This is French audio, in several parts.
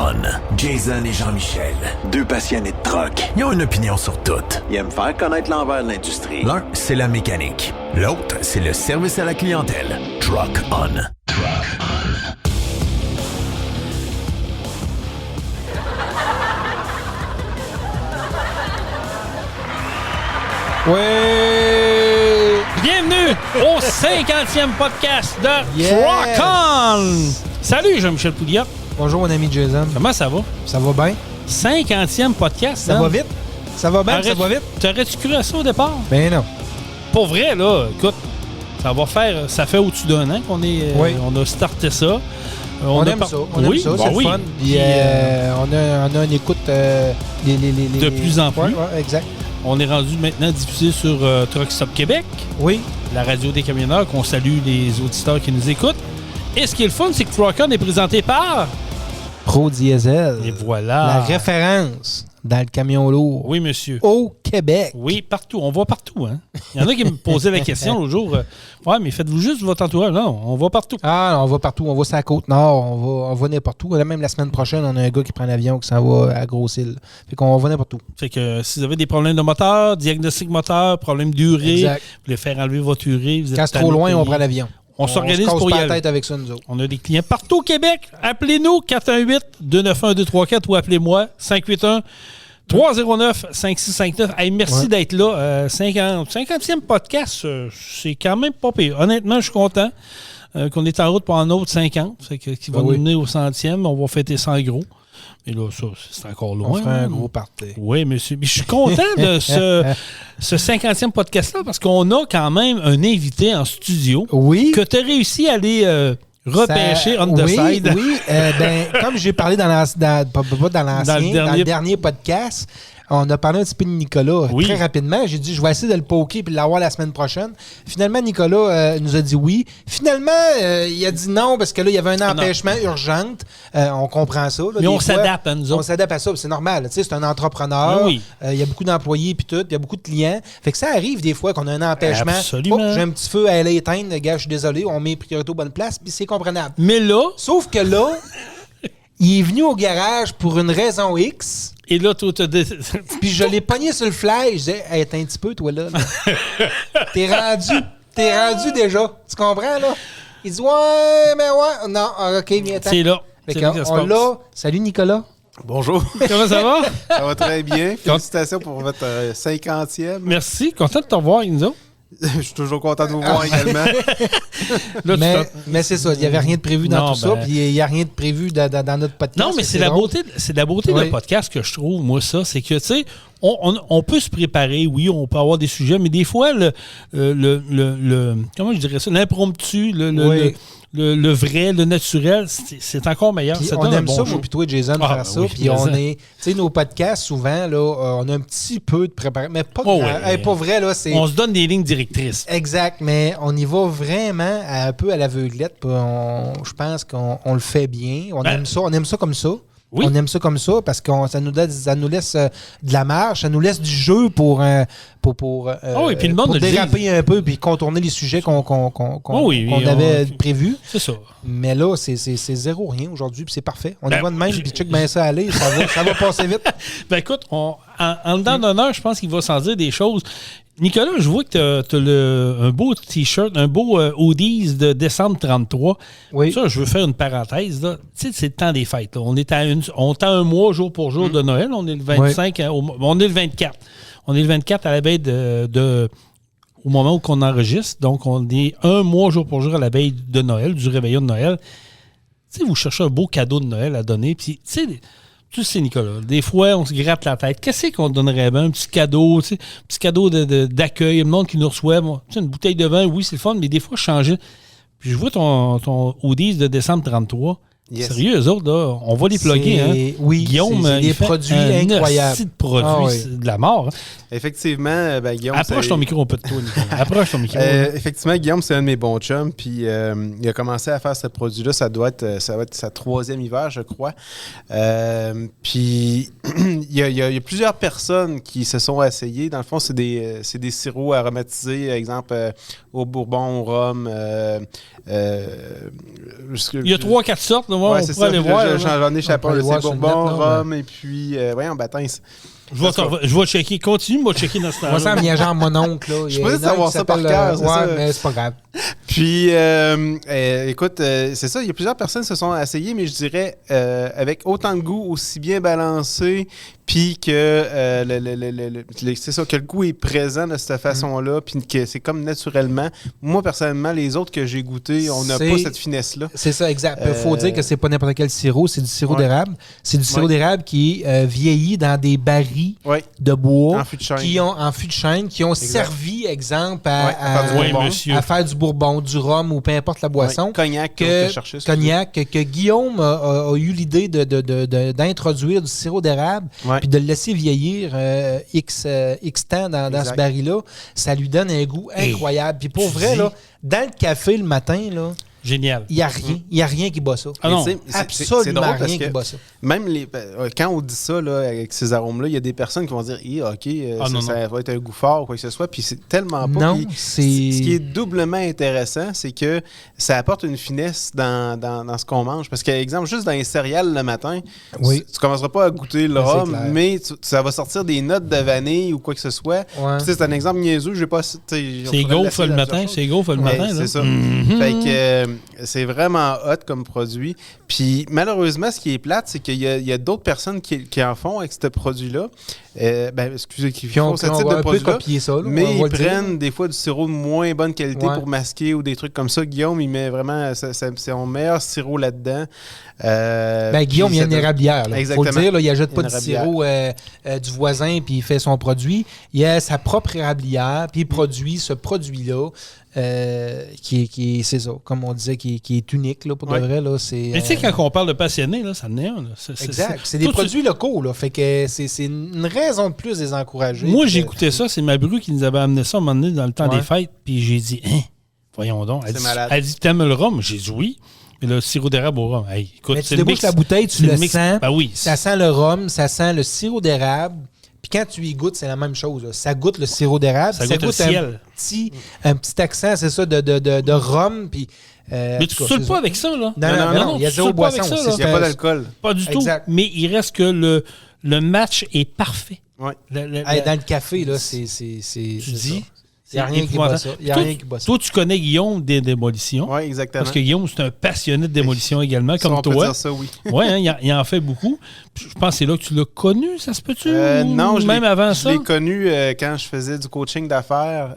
On. Jason et Jean-Michel, deux passionnés de truck. Ils ont une opinion sur tout. Ils aiment faire connaître l'envers de l'industrie. L'un, c'est la mécanique. L'autre, c'est le service à la clientèle. Truck On. Truck On. Ouais! Bienvenue au 50e podcast de Truck On! Salut Jean-Michel Pouliot. Bonjour mon ami Jason. Comment ça va? Ça va bien? 50e podcast, Ça va vite? Ça va bien? Ça va vite? T'aurais-tu cru à ça au départ? Ben non. Pour vrai, là, écoute, ça fait au-dessus d'un an qu'on est, on a starté ça. On aime ça, c'est le fun. Puis, on a une écoute de plus en plus. Ouais, exact. On est rendu maintenant diffusé sur Truck Stop Québec. Oui. La radio des camionneurs, qu'on salue les auditeurs qui nous écoutent. Et ce qui est le fun, c'est que Truck On est présenté par Pro Diesel. Et voilà. La référence dans le camion lourd. Oui, monsieur. Au Québec. Oui, partout. On va partout, hein. Il y en a qui me posaient la question l'autre jour. Ouais, mais faites-vous juste votre entourage. Non, on va partout. Ah, on va partout. On va sur la Côte-Nord. On va n'importe où. Même la semaine prochaine, on a un gars qui prend l'avion qui s'en va à Grosse-Île. Fait qu'on va n'importe où. Fait que si vous avez des problèmes de moteur, diagnostic moteur, problème d'urée, vous voulez faire enlever votre urée, vous êtes quand c'est trop loin, on prend l'avion. On s'organise pour y aller. On se casse pas la tête avec ça, nous autres. On a des clients partout au Québec. Appelez-nous 418-291-234 ou appelez-moi 581-309-5659. Hey, merci d'être là. 50e podcast, c'est quand même pas pire. Honnêtement, je suis content qu'on est en route pour un autre 50. Fait que, qui va nous mener au 100e. On va fêter ça en gros. Et là, ça, c'est encore loin. On fera un gros party. Oui, monsieur. Mais je suis content de ce 50e podcast-là parce qu'on a quand même un invité en studio que tu as réussi à aller repêcher on the side. Oui, comme j'ai parlé dans le dernier podcast, on a parlé un petit peu de Nicolas très rapidement. J'ai dit, je vais essayer de le poker et de l'avoir la semaine prochaine. Finalement, Nicolas nous a dit oui. Finalement, il a dit non parce que là, il y avait un empêchement urgent. On comprend ça. Là, mais on s'adapte à nous autres. On s'adapte à ça, c'est normal. C'est un entrepreneur. Il y a beaucoup d'employés puis tout. Il y a beaucoup de clients. Fait que ça arrive des fois qu'on a un empêchement. Absolument. Oh, j'ai un petit feu à aller éteindre. Gars, je suis désolé. On met priorité aux bonnes places puis c'est comprenable. Mais là... Sauf que là, il est venu au garage pour une raison X. Et là, tout puis je l'ai pogné sur le fly. Je disais, hey, attends un petit peu, toi, là. T'es rendu déjà. Tu comprends, là? Il dit, ouais, mais ouais. Non, OK, viens, attends. C'est là. On l'a. Salut, Nicolas. Bonjour. Comment ça va? Ça va très bien. Félicitations pour votre 50e. Merci. Content de te revoir, Inzo. Je suis toujours content de vous voir également. Là, mais c'est ça, il n'y avait rien de prévu dans tout ça, puis il n'y a rien de prévu dans notre podcast. Non, mais c'est la beauté de podcast que je trouve, moi, ça. C'est que, tu sais, on peut se préparer, oui, on peut avoir des sujets, mais des fois, comment je dirais ça, l'impromptu, le vrai, le naturel, c'est encore meilleur. Ça on aime ça, moi puis toi, Jason, faire ça. Puis on est, tu sais, nos podcasts, souvent, là, on a un petit peu de préparation, mais pas pas vrai, là. On se donne des lignes directrices. Exact, mais on y va vraiment un peu à l'aveuglette. Je pense qu'on le fait bien. On aime ça comme ça. Oui. On aime ça comme ça parce que ça nous laisse de la marge, ça nous laisse du jeu pour déraper un peu puis contourner les sujets qu'on avait prévus. C'est ça. Mais là, c'est zéro rien aujourd'hui puis c'est parfait. On y va de même puis check bien ça aller, ça va passer vite. Ben écoute, en le temps d'honneur, je pense qu'il va s'en dire des choses. Nicolas, je vois que tu as un beau T-shirt, un beau hoodies de décembre 33. Oui. Ça, je veux faire une parenthèse. Tu sais, c'est le temps des fêtes. Là. On est on est à un mois jour pour jour de Noël. On est le 25, on est le 24. On est le 24 à la veille au moment où on enregistre. Donc, on est un mois jour pour jour à la veille de Noël, du réveillon de Noël. Tu sais, vous cherchez un beau cadeau de Noël à donner. Puis, tu sais, Nicolas, des fois, on se gratte la tête. Qu'est-ce qu'on donnerait bien? Un petit cadeau, tu sais, un petit cadeau d'accueil, le monde qui nous reçoit. Moi, tu sais, une bouteille de vin, oui, c'est le fun, mais des fois, je changeais. Puis je vois ton hoodies de décembre 33. Yes. Sérieux, eux autres, là, on va les plugger. Hein? Oui, Guillaume, c'est des produits incroyables. C'est de produits, de la mort. Hein? Effectivement, Guillaume... Approche ton micro un peu de toi, Nicolas. Approche ton micro. Effectivement, Guillaume, c'est un de mes bons chums. Puis il a commencé à faire ce produit-là. Ça va être sa 3e hiver, je crois. Puis il y a plusieurs personnes qui se sont essayées. Dans le fond, c'est des sirops aromatiser, exemple, au bourbon, au rhum. Il y a 3-4 sortes. Là. on pourrait aller voir. J'en ai chapeau, c'est Bourbon, rhum, et puis, voyons, Bâtins. Je vais checker. Continue, moi, checker dans ce temps-là. Moi, ça me vient genre mon oncle. Là. Je suis pas savoir ça par cœur. Ouais, mais c'est pas grave. Puis, écoute, c'est ça. Il y a plusieurs personnes qui se sont essayées, mais je dirais avec autant de goût, aussi bien balancé, puis que c'est ça, que le goût est présent de cette façon-là, puis que c'est comme naturellement. Moi, personnellement, les autres que j'ai goûtés, on n'a pas cette finesse-là. C'est ça, exact. Il faut dire que c'est pas n'importe quel sirop, c'est du sirop d'érable. C'est du sirop d'érable qui est vieilli dans des barils de bois en fût de chêne, qui ont servi, exemple, à faire du bourbon, du rhum ou peu importe la boisson. Cognac, que Guillaume a eu l'idée d'introduire du sirop d'érable puis de le laisser vieillir X temps dans ce baril-là. Ça lui donne un goût incroyable. Puis pour vrai, là, dans le café le matin, là, génial. Il n'y a rien. Il n'y a rien qui bat ça. Ah non. Absolument rien qui bat ça. Même quand on dit ça là, avec ces arômes-là, il y a des personnes qui vont dire ça va être un goût fort ou quoi que ce soit. Puis c'est tellement pas. Non, ce qui est doublement intéressant, c'est que ça apporte une finesse dans ce qu'on mange. Parce que, exemple, juste dans les céréales le matin, tu ne commenceras pas à goûter le rhum, mais ça va sortir des notes de vanille ou quoi que ce soit. Ouais. C'est un exemple niaiseux. C'est gaufre le matin. C'est gaufre le matin. C'est ça. Fait que c'est vraiment hot comme produit. Puis malheureusement, ce qui est plate, c'est qu'il y a d'autres personnes qui en font avec ce produit-là. Qui font ce type de produit-là. Mais ils prennent des fois du sirop de moins bonne qualité pour masquer ou des trucs comme ça. Guillaume, il met vraiment son meilleur sirop là-dedans. Guillaume, il y a une érablière. Il faut le dire, là, il n'ajoute pas de sirop du voisin puis il fait son produit. Il a sa propre érablière puis il produit ce produit-là. Qui est, c'est ça, comme on disait, qui est unique là, pour de vrai. Là, mais tu sais, quand on parle de passionné, là, ça en est un. Exact. C'est des produits locaux. Là, fait que c'est une raison de plus de les encourager. Moi, j'ai écouté ça. C'est ma bru qui nous avait amené ça à un moment donné dans le temps des fêtes. Puis j'ai dit, voyons donc. Elle dit, t'aimes le rhum? J'ai dit oui. Et le sirop d'érable au rhum. Hey, écoute, mais tu débouches la bouteille, tu le sens. Ben oui. Ça sent le rhum, ça sent le sirop d'érable. Puis quand tu y goûtes, c'est la même chose. Là. Ça goûte le sirop d'érable. Ça goûte le ciel. Un petit accent, c'est ça, de rhum. Puis, mais tu ne saoules pas avec ça, là. Non. Il y a zéro boisson. Il n'y a pas d'alcool. Pas du tout. Mais il reste que le match est parfait. Ouais. Dans le café, là, c'est tu dis... Il n'y a rien qui bat ça. Toi, tu connais Guillaume des démolitions. Oui, exactement. Parce que Guillaume, c'est un passionné de démolition également, comme toi. On peut dire ça, oui. Oui, il en fait beaucoup. Je pense que c'est là que tu l'as connu, ça se peut-tu? Non, même avant ça? Je l'ai connu quand je faisais du coaching d'affaires.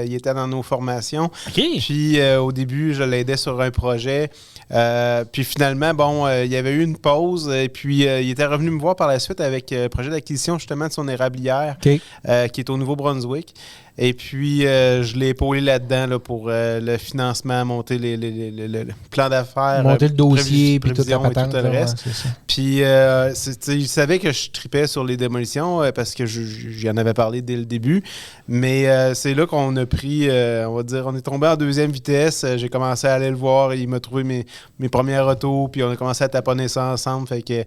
Il était dans nos formations. Okay. Puis au début, je l'aidais sur un projet. Puis finalement, il y avait eu une pause. Et puis, il était revenu me voir par la suite avec un projet d'acquisition justement de son érablière qui est au Nouveau-Brunswick. Et puis, je l'ai épaulé là-dedans là, pour le financement, monter le plan d'affaires. Monter le dossier, puis tout le reste. Puis, il savait que je tripais sur les démolitions parce que j'y en avais parlé dès le début. Mais c'est là qu'on a pris, on va dire, on est tombé en deuxième vitesse. J'ai commencé à aller le voir. Il m'a trouvé mes premières autos, puis on a commencé à taponner ça ensemble. Fait que...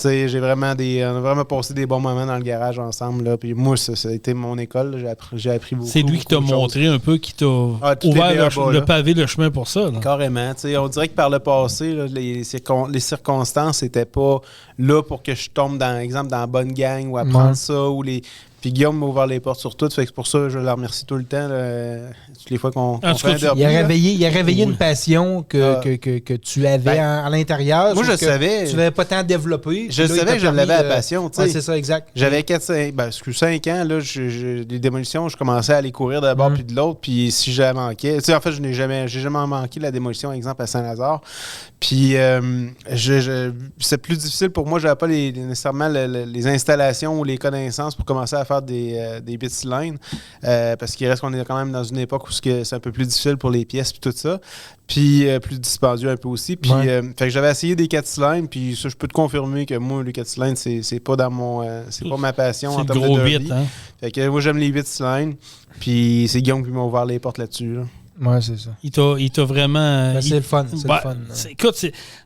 on a vraiment passé des bons moments dans le garage ensemble. Là. Puis moi, ça a été mon école. J'ai appris beaucoup. C'est lui qui t'a montré un peu, qui t'a ouvert le pavé, le chemin pour ça. Là. Carrément. On dirait que par le passé, là, les circonstances n'étaient pas là pour que je tombe, dans la bonne gang ou apprendre ça. Puis Guillaume m'a ouvert les portes sur tout. Fait que c'est pour ça que je le remercie tout le temps. Là, toutes les fois qu'on fait un derby. Il a réveillé une passion que tu avais à l'intérieur. Moi, je savais. Tu n'avais pas tant développé. Je savais que je l'avais à la passion. C'est ça, exact. J'avais 5 ans. Là, les démolitions, je commençais à aller courir d'un bord puis de l'autre. Puis si je la manquais. En fait, j'ai jamais manqué la démolition, exemple, à Saint-Lazare. Puis c'est plus difficile pour moi. Je n'avais pas nécessairement les installations ou les connaissances pour commencer à faire des bits line parce qu'il reste qu'on est quand même dans une époque où c'est un peu plus difficile pour les pièces puis tout ça. Puis plus dispendieux un peu aussi. Puis fait que j'avais essayé des 4 cylindres, puis ça, je peux te confirmer que moi, les 4 cylindres, c'est pas dans mon c'est pas ma passion en termes de derby. Fait que moi, j'aime les 8 cylindres. Puis c'est Guillaume qui m'a ouvert les portes là-dessus. Là. Oui, c'est ça. Il t'a vraiment... c'est le fun. C'est le fun. Écoute,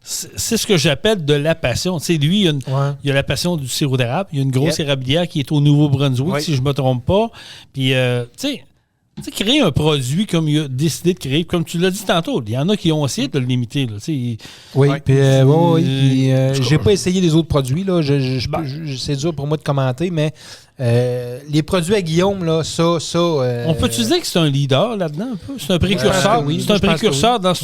c'est ce que j'appelle de la passion. Tu sais, lui, il y a la passion du sirop d'érable. Il y a une grosse érablière qui est au Nouveau-Brunswick, si je ne me trompe pas. Puis, tu sais, créer un produit comme il a décidé de créer, comme tu l'as dit tantôt, il y en a qui ont essayé de le limiter. Là, j'ai pas essayé les autres produits. Là. C'est dur pour moi de commenter, mais les produits à Guillaume, là, on peut-tu dire que c'est un leader là-dedans un peu? C'est un précurseur, c'est un précurseur dans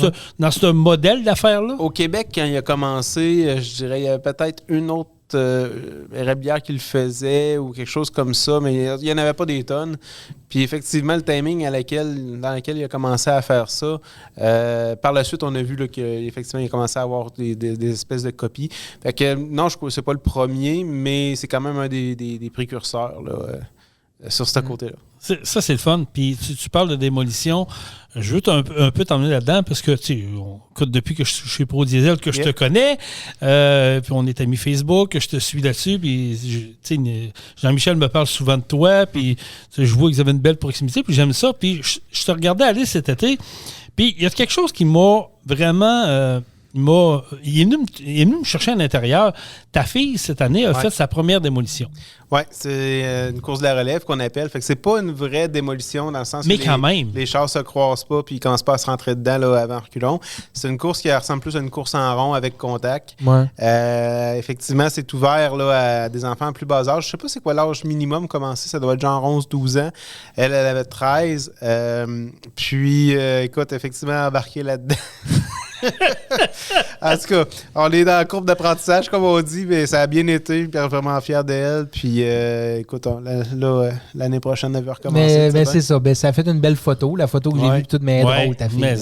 ce modèle d'affaires-là? Au Québec, quand il a commencé, je dirais, il y avait peut-être une autre érablière qui le faisait ou quelque chose comme ça, mais il n'y en avait pas des tonnes. Puis effectivement, le timing dans lequel il a commencé à faire ça, par la suite, on a vu là, qu'effectivement, il a commencé à avoir des espèces de copies. Fait que non, c'est pas le premier, mais c'est quand même un des précurseurs là, sur ce côté-là. Ça, c'est le fun. Puis tu parles de démolition. Je veux un peu t'emmener là-dedans parce que, depuis que je suis chez Pro Diesel, que je te connais, puis on est amis Facebook, que je te suis là-dessus, puis Jean-Michel me parle souvent de toi, puis je vois que vous avez une belle proximité, puis j'aime ça. Puis je te regardais aller cet été, puis il y a quelque chose qui m'a vraiment... il est venu me chercher à l'intérieur. Ta fille, cette année, a fait sa première démolition. Oui, c'est une course de la relève qu'on appelle. Fait que c'est pas une vraie démolition dans le sens où les chars se croisent pas puis ils commencent pas à se rentrer dedans là, avant reculons. C'est une course qui ressemble plus à une course en rond avec contact. Ouais. Effectivement, c'est ouvert là, à des enfants en plus bas âge. Je sais pas c'est quoi l'âge minimum commencé. Ça doit être genre 11-12 ans. Elle avait 13. Puis, écoute, effectivement, embarqué là-dedans. En tout cas, on est dans la courbe d'apprentissage, comme on dit, mais ça a bien été. Puis on est vraiment fiers d'elle. Puis écoute, l'année prochaine, elle va recommencer. Mais c'est ça. Ça a fait une belle photo. La photo que j'ai vue, toute drôle, ta fille. Mais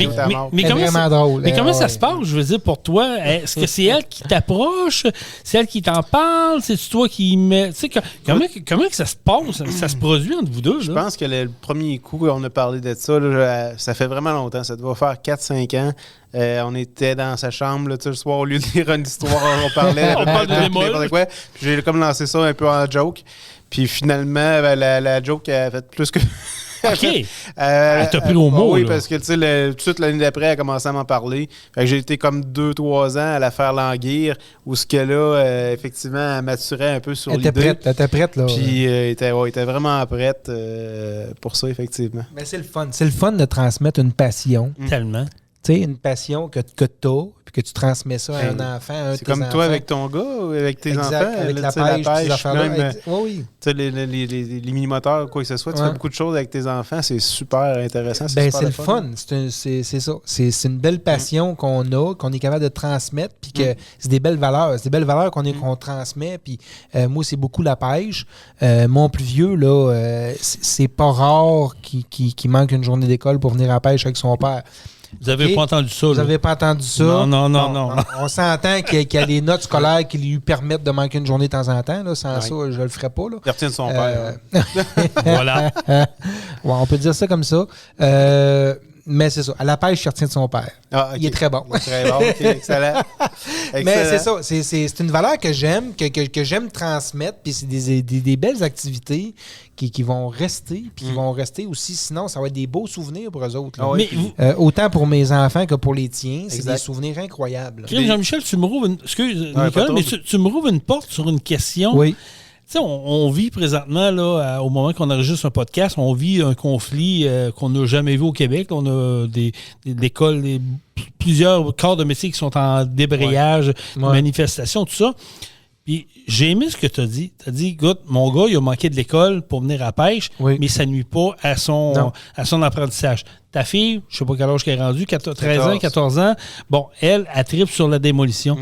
vraiment drôle. Mais comment ça se passe, je veux dire, pour toi? Est-ce que c'est elle qui t'approche? C'est elle qui t'en parle? C'est toi qui met... Tu sais, comment que ça se passe? Ça se produit entre vous deux? Je pense que le premier coup qu'on a parlé de ça, là, ça fait vraiment longtemps. Ça doit faire 4-5 ans. On était dans sa chambre, là, le soir, au lieu de lire une histoire, on parlait on parle de n'importe quoi. Puis j'ai comme lancé ça un peu en joke. Puis finalement, la joke a fait plus que... OK. Elle t'a pris au mot. Oui, là. parce que tout de suite, l'année d'après, elle a commencé à m'en parler. Fait que j'ai été comme 2-3 ans à la faire languir, où ce que là, effectivement, elle maturait un peu sur l'idée. Elle était prête, là. Puis elle était vraiment prête pour ça, effectivement. Mais c'est le fun. C'est le fun de transmettre une passion. Tellement. Tu sais, une passion que tu as, puis que tu transmets ça à un enfant, à un de tes enfants. C'est comme toi avec ton gars, ou avec tes enfants. Avec la pêche, même, oui. Les mini-moteurs, quoi que ce soit, tu fais beaucoup de choses avec tes enfants, c'est super intéressant. C'est le fun. C'est ça. C'est une belle passion qu'on est capable de transmettre, puis que c'est des belles valeurs. C'est des belles valeurs qu'on transmet, puis moi, c'est beaucoup la pêche. Mon plus vieux, là, c'est pas rare qu'il manque une journée d'école pour venir à la pêche avec son père. Vous n'avez pas entendu ça. Vous n'avez pas entendu ça. Non. On s'entend qu'il y a des notes scolaires qui lui permettent de manquer une journée de temps en temps. Là. Sans ça, je ne le ferais pas. Là. Il retient de son père. Voilà. On peut dire ça comme ça. Mais c'est ça. À la pêche, il retient de son père. Ah, okay. Il est très bon. Très bon, OK, excellent. Mais c'est ça. C'est une valeur que j'aime, que j'aime transmettre. Puis c'est des belles activités qui vont rester. Puis qui vont rester aussi. Sinon, ça va être des beaux souvenirs pour eux autres. Là. Mais autant pour mes enfants que pour les tiens. C'est des souvenirs incroyables. Jean-Michel, tu me rouvres Nicolas, mais tu me rouvres une porte sur une question. Oui. Tu sais, on vit présentement, là, au moment qu'on enregistre un podcast, on vit un conflit qu'on n'a jamais vu au Québec. On a des écoles, plusieurs corps de métier qui sont en débrayage, manifestation, tout ça. Puis j'ai aimé ce que tu as dit. Tu as dit, écoute, mon gars, il a manqué de l'école pour venir à la pêche, mais ça ne nuit pas à son apprentissage. Ta fille, je ne sais pas quel âge qu'elle est rendue, 13 ans, 14 ans, bon, elle tripe sur la démolition.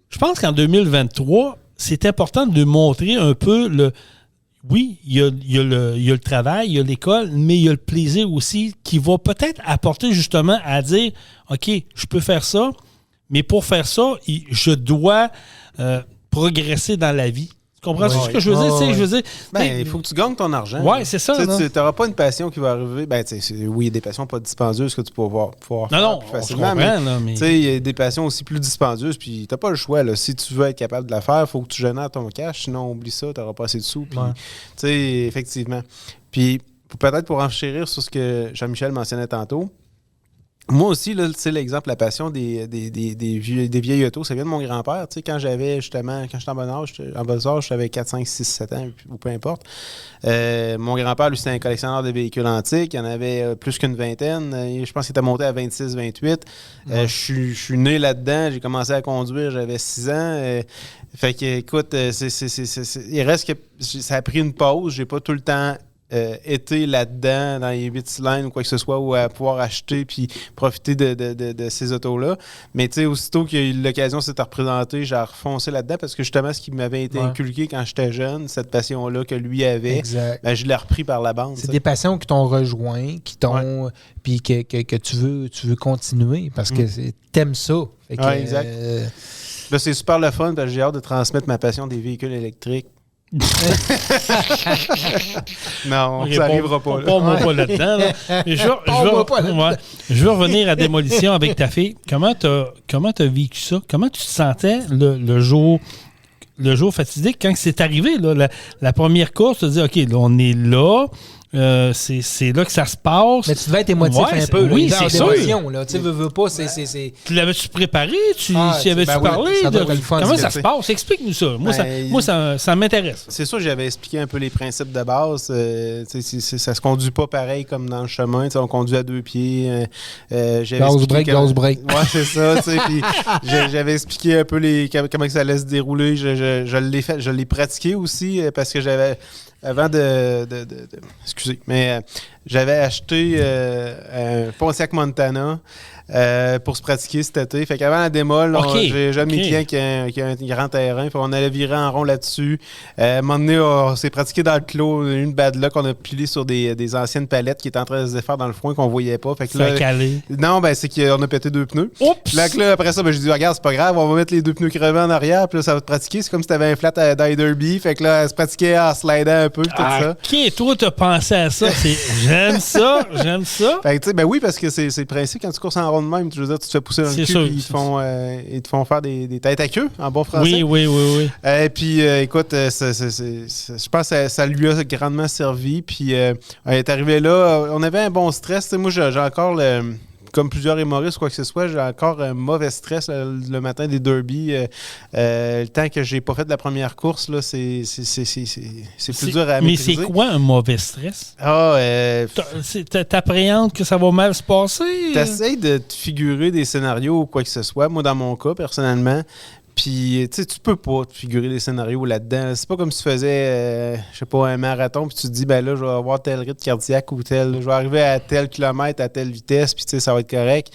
Je pense qu'en 2023, c'est important de montrer un peu oui, il y a le travail, il y a l'école, mais il y a le plaisir aussi qui va peut-être apporter justement à dire, OK, je peux faire ça, mais pour faire ça, je dois progresser dans la vie. Tu comprends ce que je veux dire? Je veux dire, il faut que tu gagnes ton argent. Oui, c'est ça. Tu n'auras pas une passion qui va arriver. Oui, il y a des passions pas dispendieuses que tu peux pouvoir faire plus facilement. Mais il y a des passions aussi plus dispendieuses. Puis tu n'as pas le choix. Là. Si tu veux être capable de la faire, il faut que tu génères ton cash. Sinon, oublie ça, tu n'auras pas assez de sous. Puis, effectivement. Puis peut-être pour enchérir sur ce que Jean-Michel mentionnait tantôt, Moi aussi, là, tu sais, l'exemple, la passion des vieilles autos, ça vient de mon grand-père. Tu sais, quand j'étais en bon âge, j'avais 4, 5, 6, 7 ans, ou peu importe. Mon grand-père, lui, c'était un collectionneur de véhicules antiques. Il y en avait plus qu'une vingtaine. Je pense qu'il était monté à 26, 28. Je suis né là-dedans. J'ai commencé à conduire, j'avais 6 ans. Fait que, écoute, il reste que ça a pris une pause. J'ai pas tout le temps été là-dedans, dans les 8 cylindres ou quoi que ce soit, ou à pouvoir acheter puis profiter de ces autos-là. Mais tu sais, aussitôt que l'occasion s'est représentée, j'ai refoncé là-dedans parce que justement, ce qui m'avait été inculqué quand j'étais jeune, cette passion-là que lui avait, ben, je l'ai repris par la bande. C'est des passions qui t'ont rejoint, qui t'ont... puis que tu veux continuer parce que t'aimes ça. Fait que, exact. Là, c'est super le fun parce que j'ai hâte de transmettre ma passion des véhicules électriques. Non, okay, ça n'arrivera pas. Pas moi là-dedans. Là. Je veux revenir à Démolition avec ta fille. Comment t'as vécu ça? Comment tu te sentais le jour fatidique quand c'est arrivé? Là, la première course, tu te dis, OK, là, on est là. C'est là que ça se passe. Mais tu devais être émotif un peu. Oui, c'est ça. Tu veux pas, c'est... Tu l'avais-tu préparé? Tu avais-tu parlé? Comment ça se passe? Explique-nous ça. Moi, ça m'intéresse. C'est sûr, j'avais expliqué un peu les principes de base. Ça se conduit pas pareil comme dans le chemin. On conduit à 2 pieds. Gaz break. Ouais, c'est ça. Puis j'avais expliqué un peu comment ça allait se dérouler. Je l'ai pratiqué aussi parce que j'avais... Avant excusez, mais j'avais acheté un Pontiac Montana pour se pratiquer cet été. Fait qu'avant la démol, j'ai un de mes clients qui a un grand terrain. Fait qu'on allait virer en rond là-dessus. À un moment donné, on s'est pratiqué dans le clos. Une bad luck, on a pilé sur des anciennes palettes qui étaient en train de se défaire dans le foin qu'on voyait pas. Fait que là, calé. Non, c'est qu'on a pété 2 pneus. Oups! Là, après ça, j'ai dit, regarde, c'est pas grave, on va mettre les 2 pneus crevés en arrière. Puis là, ça va te pratiquer. C'est comme si t'avais un flat à derby. Fait que là, elle se pratiquait en slidant un peu. Tout ça. OK, toi, t'as pensé à ça. J'aime ça. Fait que, oui, parce que c'est le principe quand tu courses en rond de même. Je veux dire, tu te fais pousser dans le cul, ils te font faire des têtes à queue, en bon français. Oui. Et puis, écoute, je pense que ça lui a grandement servi. Puis, on est arrivé là, on avait un bon stress. Moi, j'ai encore comme plusieurs humoristes, quoi que ce soit, j'ai encore un mauvais stress le matin des derbies. Le temps que j'ai pas fait de la première course, là, c'est plus dur à maîtriser. Mais c'est quoi un mauvais stress? T'appréhendes que ça va mal se passer? T'essayes de te figurer des scénarios ou quoi que ce soit. Moi, dans mon cas, personnellement, puis, tu sais, tu peux pas te figurer des scénarios là-dedans. C'est pas comme si tu faisais, je sais pas, un marathon, puis tu te dis, ben là, je vais avoir tel rythme cardiaque ou tel. Je vais arriver à tel kilomètre, à telle vitesse, puis tu sais, ça va être correct.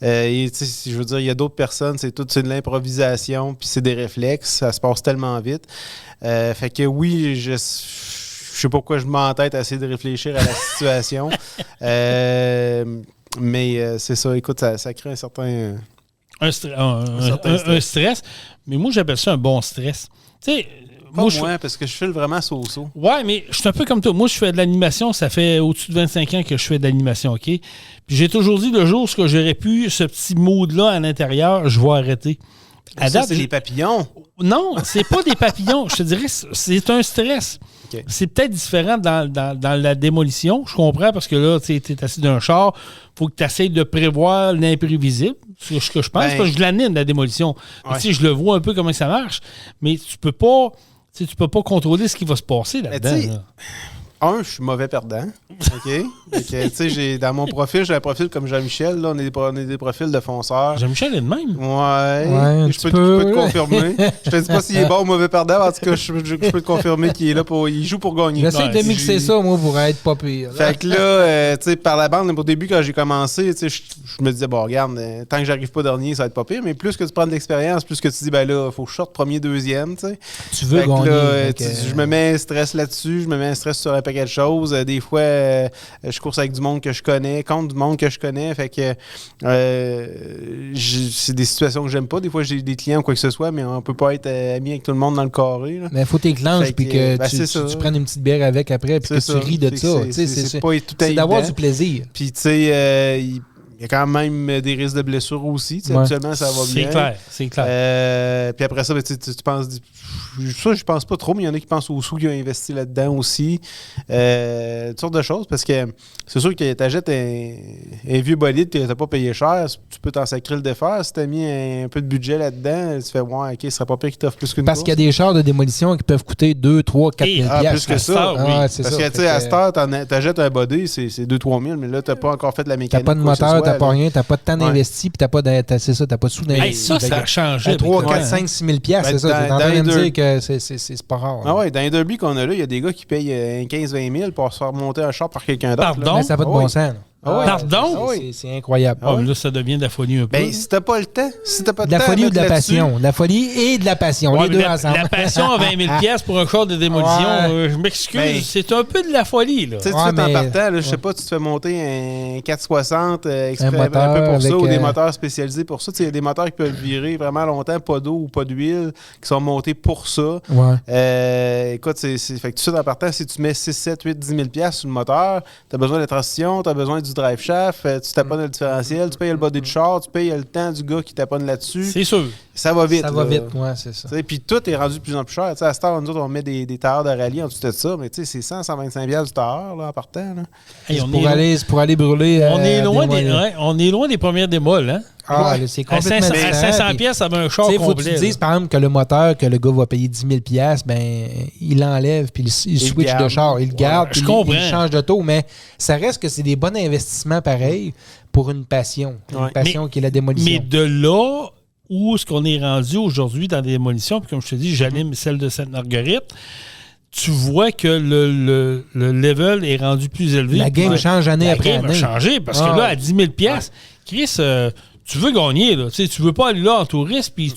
Et tu sais, je veux dire, il y a d'autres personnes, c'est de l'improvisation, puis c'est des réflexes. Ça se passe tellement vite. Fait que oui, je sais pas pourquoi je m'entête à essayer de réfléchir à la situation. Mais c'est ça, écoute, ça crée un certain... Un stress. Mais moi, j'appelle ça un bon stress. Tu sais, moi, parce que je file vraiment so-so. Ouais, mais je suis un peu comme toi. Moi, je fais de l'animation. Ça fait au-dessus de 25 ans que je fais de l'animation, OK? Puis j'ai toujours dit, le jour où j'aurais pu, ce petit mood-là à l'intérieur, je vais arrêter. Ça, c'est des papillons. Non, c'est pas des papillons. Je te dirais, c'est un stress. Okay. C'est peut-être différent dans la démolition. Je comprends parce que là, tu es assis dans un char. Il faut que tu essaies de prévoir l'imprévisible. C'est ce que je pense. Parce que je l'anime, la démolition. Ouais. Je le vois un peu comment ça marche. Mais tu peux pas contrôler ce qui va se passer là-dedans. Je suis mauvais perdant. OK? Tu sais, dans mon profil, j'ai un profil comme Jean-Michel. Là, on est des profils de fonceurs. Jean-Michel est le même. Ouais je peux te confirmer. Je te dis pas s'il est bon ou mauvais perdant. En tout cas, je peux te confirmer qu'il est là il joue pour gagner. J'essaie de mixer ça, moi, pour être pas pire. Fait que là, tu sais, par la bande, au début, quand j'ai commencé, tu sais, je me disais, bon, regarde, tant que j'arrive pas dernier, ça va être pas pire. Mais plus que tu prends de l'expérience, plus que tu dis, ben là, il faut que je sorte premier, deuxième, tu sais. Tu veux gagner. Là, je me mets un stress là-dessus. Je me mets un stress sur un paquet de choses. Des fois, je course avec du monde que je connais, contre du monde que je connais. Fait que c'est des situations que j'aime pas. Des fois, j'ai des clients ou quoi que ce soit, mais on peut pas être ami avec tout le monde dans le carré. Là. Mais il faut t'éclencher puis que tu prennes une petite bière avec après puis que tu ris de ça. C'est d'avoir du plaisir. Puis tu sais, il y a quand même des risques de blessures aussi. Habituellement, ça va bien. C'est clair. Puis après ça, tu penses... Ça, je pense pas trop, mais il y en a qui pensent aux sous qui ont investi là-dedans aussi. Toutes sortes de choses, parce que c'est sûr que tu achètes un vieux bolide que tu n'as pas payé cher, tu peux t'en sacrer le défaire. Si tu as mis un peu de budget là-dedans, tu fais, OK, ce serait pas pire qu'il t'offre plus qu'une Parce qu'il y a des chars de démolition qui peuvent coûter 2, 3, 4 000 $. Plus que ça. Parce que, tu sais, à cette heure, t'achètes un body, c'est 2-3 000, mais là, t'as pas encore fait de la mécanique. T'as pas de moteur, t'as pas rien, t'as pas de temps investi, puis t'as pas de sous d'investissement. Ça a changé. 3, 4, 5, 6 000 $, c'est ça. T'es en train de me dire que c'est pas rare. Ah ouais, dans les derby qu'on a là, il y a des gars qui payent 15-20 000 pour se faire monter un char par quelqu'un d'autre. Pardon? Ça n'a pas de bon sens. Pardon? C'est incroyable. Là, ça devient de la folie un peu. Ben, si t'as pas le temps, de la folie ou de la passion? De la folie et de la passion, les deux ensemble. La passion à 20 000 $ pour un char de démolition, je m'excuse, c'est un peu de la folie. Tu sais, tu fais en partant, je sais pas, tu te fais monter un 460 exprès un peu pour ça, ou des moteurs spécialisés pour ça. Il y a des moteurs qui peuvent virer vraiment longtemps, pas d'eau ou pas d'huile, qui sont montés pour ça. Écoute, fait que tout ça en partant, si tu mets 6, 7, 8, 10 000 $ sur le moteur, t'as besoin de transition, t'as besoin du drive shaft, tu taponnes le différentiel, tu payes le body de char, tu payes le temps du gars qui taponne là-dessus. C'est sûr. Ça va vite. Ça va vite, c'est ça. Puis tout est rendu de plus en plus cher. T'sais, à cette heure, nous autres, on met des tailleurs de rallye en dessous de ça, mais c'est 100-125 $ du tailleur là, en partant. Là. Hey, pour aller brûler. On est loin des premières démoles, hein? C'est complètement à 500 $, ça va un char complet. Il faut que tu dises, par exemple, que le moteur, que le gars va payer 10 000 $, ben, il l'enlève, puis il switch de char. Il le garde, puis il change de taux. Mais ça reste que c'est des bons investissements pareils pour une passion. Une passion qui est la démolition. Mais de là où est-ce qu'on est rendu aujourd'hui dans des démolitions, puis comme je te dis, j'anime celle de Sainte-Marguerite, tu vois que le level est rendu plus élevé. La game change année après année. La game a changé, parce que là, à 10 000 $, Chris... tu veux gagner, là. Tu veux pas aller là en touriste, puis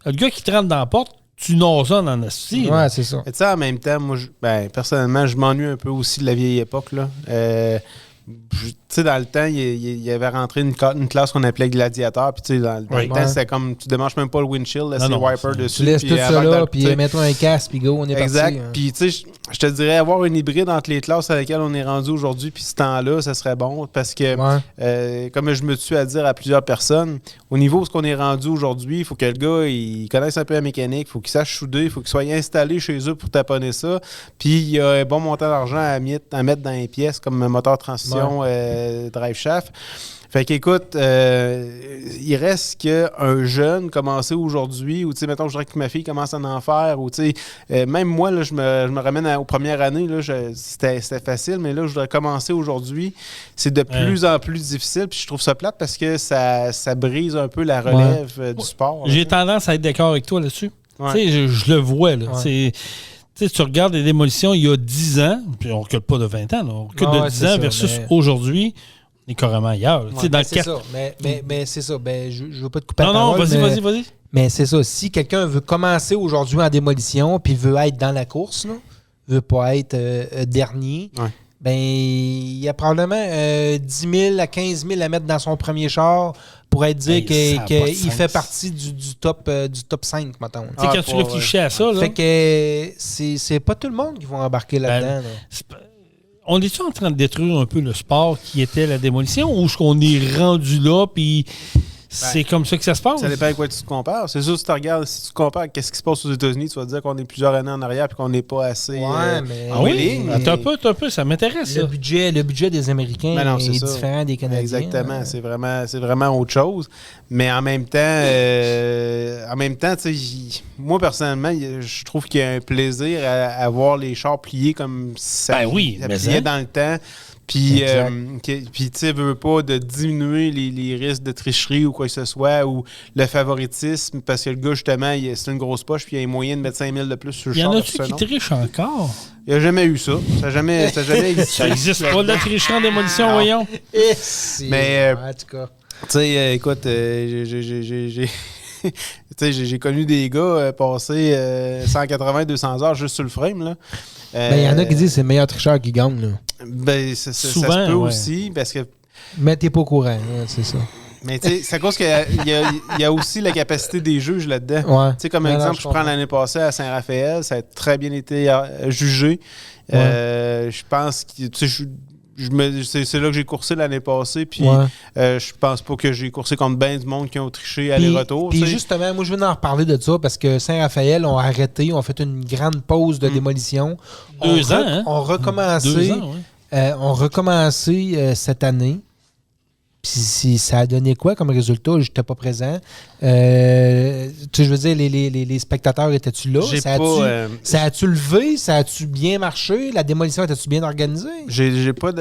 le gars qui te rentre dans la porte, tu n'oses en style. Ouais, c'est ça. Mais tu sais, en même temps, moi, personnellement, je m'ennuie un peu aussi de la vieille époque, là. Tu sais, dans le temps, il y avait rentré une classe qu'on appelait gladiateur. Puis, tu sais, dans le temps, c'était comme tu démanges même pas le windshield, laisse les wipers dessus. Tu laisses tout ça là, puis mets-toi un casque, puis go, on est parti. Exact. Puis, tu sais, je te dirais, avoir une hybride entre les classes avec lesquelles on est rendu aujourd'hui, puis ce temps-là, ça serait bon. Parce que, comme je me suis à dire à plusieurs personnes, au niveau où ce qu'on est rendu aujourd'hui, il faut que le gars, il connaisse un peu la mécanique, il faut qu'il sache souder, il faut qu'il soit installé chez eux pour taponner ça. Puis, il y a un bon montant d'argent à mettre dans les pièces, comme un moteur transition, drive shaft. Fait qu'écoute, il reste qu'un jeune commencer aujourd'hui, ou tu sais, mettons, je voudrais que ma fille commence à en faire, ou tu sais, même moi, là, je me ramène aux premières années, là, c'était facile, mais là, je voudrais commencer aujourd'hui. C'est de plus en plus difficile, puis je trouve ça plate parce que ça brise un peu la relève du sport. J'ai tendance à être d'accord avec toi là-dessus. Tu sais, je le vois, là. Tu regardes les démolitions il y a 10 ans, puis on ne recule pas de 20 ans, là, on recule de 10 ans versus aujourd'hui, on est carrément ailleurs. C'est ça, mais c'est ça. Je ne veux pas te couper la parole. Non, vas-y. Mais c'est ça. Si quelqu'un veut commencer aujourd'hui en démolition puis veut être dans la course, ne veut pas être dernier, ben il y a probablement 10 000 à 15 000 à mettre dans son premier char pour être dit qu'il fait partie du top 5, mettons. Tu sais, quand tu réfléchis à ça... Là, fait que c'est pas tout le monde qui va embarquer là-dedans. On est-tu en train de détruire un peu le sport qui était la démolition, ou est-ce qu'on est rendu là, puis c'est comme ça que ça se passe? Ça dépend avec quoi tu te compares. C'est sûr, si tu regardes, si tu compares qu'est-ce qui se passe aux États-Unis, tu vas te dire qu'on est plusieurs années en arrière et qu'on n'est pas assez... mais... Attends un peu, ça m'intéresse. Le budget des Américains est différent des Canadiens. Exactement, c'est vraiment autre chose. Mais en même temps, tu sais, moi, personnellement, je trouve qu'il y a un plaisir à voir les chars pliés comme ça pliait dans le temps. Puis, tu sais, veut pas de diminuer les risques de tricherie ou quoi que ce soit, ou le favoritisme, parce que le gars, justement, c'est une grosse poche, puis il y a un moyen de mettre 5 000 de plus sur le char. Il y en a-tu qui trichent encore? Il n'y a jamais eu ça. Ça n'a jamais existé. Ça n'existe pas de la tricherie en démolition, voyons. Mais, en tout cas. Tu sais, écoute, j'ai connu des gars passer 180-200 heures juste sur le frame, là. Il y en a qui disent que c'est le meilleur tricheur qui gagne, là. Ben, ça se peut aussi, parce que... Mais t'es pas au courant, c'est ça. Mais tu sais, c'est à cause qu'il y a aussi la capacité des juges là-dedans. Tu sais, comme exemple, je prends l'année passée à Saint-Raphaël, ça a très bien été jugé. Je pense que... c'est là que j'ai coursé l'année passée, puis je pense pas que j'ai coursé contre ben du monde qui ont triché aller-retour. Puis justement, moi, je veux en reparler de ça parce que Saint-Raphaël ont arrêté, ont fait une grande pause de démolition. 2 ans, hein? On recommencé, 2 ans, on recommencé cette année. Puis ça a donné quoi comme résultat? Je n'étais pas présent. Je veux dire, les spectateurs, étaient-tu là? Ça a-tu levé? Ça a-tu bien marché? La démolition, était-tu bien organisée? J'ai pas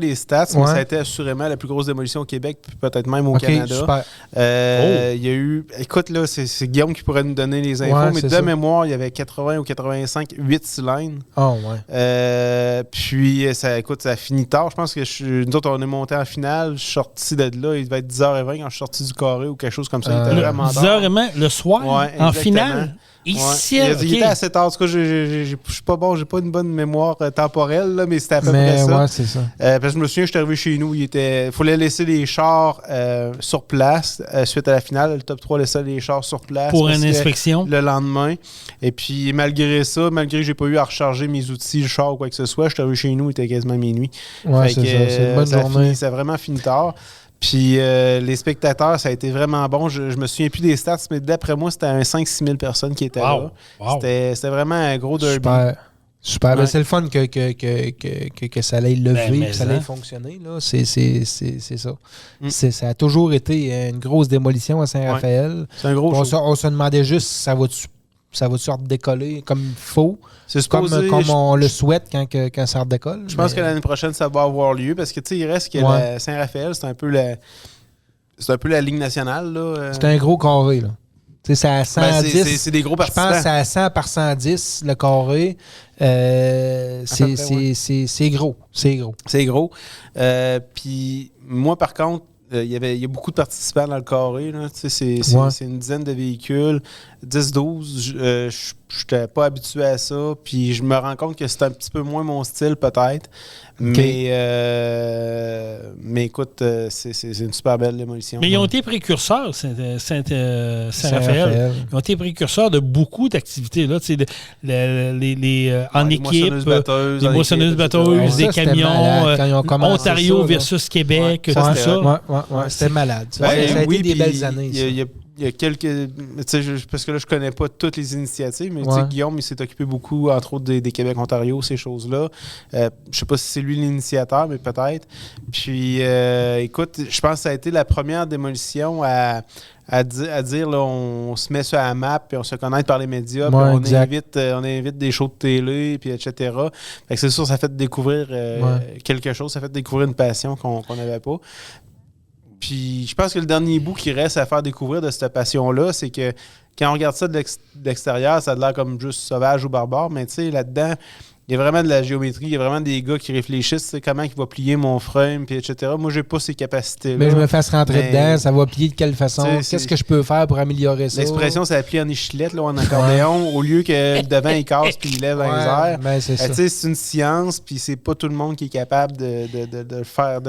les stats, mais ça a été assurément la plus grosse démolition au Québec, puis peut-être même au Canada. Super. Il y a eu... Écoute, là, c'est Guillaume qui pourrait nous donner les infos, mais de mémoire, il y avait 80 ou 85, 8 cylindres. Puis, ça a fini tard. Je pense que nous autres, on est montés en finale. Je suis sorti de là. Il devait être 10h20 quand je suis sorti du carré ou quelque chose comme ça. Il était vraiment tard. 10h20 le soir, en finale. Ici, il était assez tard. En tout cas, je suis pas bon, j'ai pas une bonne mémoire temporelle, là, mais c'était à peu près ça. Ouais, c'est ça. Parce que je me souviens, je suis arrivé chez nous, il fallait laisser les chars sur place suite à la finale. Le top 3 laissait les chars sur place. Pour une inspection. Le lendemain. Et puis, malgré ça, malgré que j'ai pas eu à recharger mes outils, le char ou quoi que ce soit, je suis arrivé chez nous, il était quasiment minuit. Ouais, c'est ça. C'est une bonne journée. Ça a vraiment fini tard. Puis les spectateurs, ça a été vraiment bon. Je me souviens plus des stats, mais d'après moi, c'était 5-6 000 personnes qui étaient là. Wow. C'était vraiment un gros derby. Super. Ouais. Ben, c'est le fun que ça allait lever, que ça allait fonctionner. Là. C'est ça. Ça a toujours été une grosse démolition à Saint-Raphaël. Ouais. C'est un gros on se demandait juste si ça va-tu redécoller comme il faut, comme on le souhaite quand ça redécolle. Je pense que l'année prochaine, ça va avoir lieu parce que il reste que Saint-Raphaël, c'est un peu la Ligue nationale. Là. C'est un gros carré. Là. C'est à 110. C'est des gros participants. Je pense que c'est à 100 par 110, le carré. C'est gros. C'est gros. C'est gros. Puis moi, par contre, il y a beaucoup de participants dans le carré. C'est une dizaine de véhicules. 10-12, je n'étais pas habitué à ça. Puis je me rends compte que c'est un petit peu moins mon style, peut-être. Okay. Mais écoute, c'est une super belle démolition. Mais ils ont été précurseurs, Saint-Raphaël. Ils ont été précurseurs de beaucoup d'activités. Là, en équipe, les moissonneuses-batteuses, des camions, Ontario versus Québec, tout ça. C'était malade. Ça a été des belles années. Il y a quelques... parce que là, je connais pas toutes les initiatives, mais Guillaume, il s'est occupé beaucoup, entre autres, des Québec-Ontario, ces choses-là. Je sais pas si c'est lui l'initiateur, mais peut-être. Puis, écoute, je pense que ça a été la première démolition à dire là, on se met sur la map puis on se connecte par les médias puis on invite des shows de télé puis etc. Fait que c'est sûr, ça fait découvrir quelque chose, ça fait découvrir une passion qu'on n'avait pas. Puis je pense que le dernier bout qui reste à faire découvrir de cette passion-là, c'est que quand on regarde ça de l'extérieur, ça a l'air comme juste sauvage ou barbare, mais tu sais, là-dedans, il y a vraiment de la géométrie, il y a vraiment des gars qui réfléchissent, comment il va plier mon frame, puis etc. Moi, j'ai pas ces capacités-là. Mais je me fasse rentrer dedans, ça va plier de quelle façon? Qu'est-ce que je peux faire pour améliorer ça? L'expression, ça va plier en échilette, là, en accordéon, au lieu que devant, il casse puis il lève dans les airs. Ben, c'est une science, puis c'est pas tout le monde qui est capable de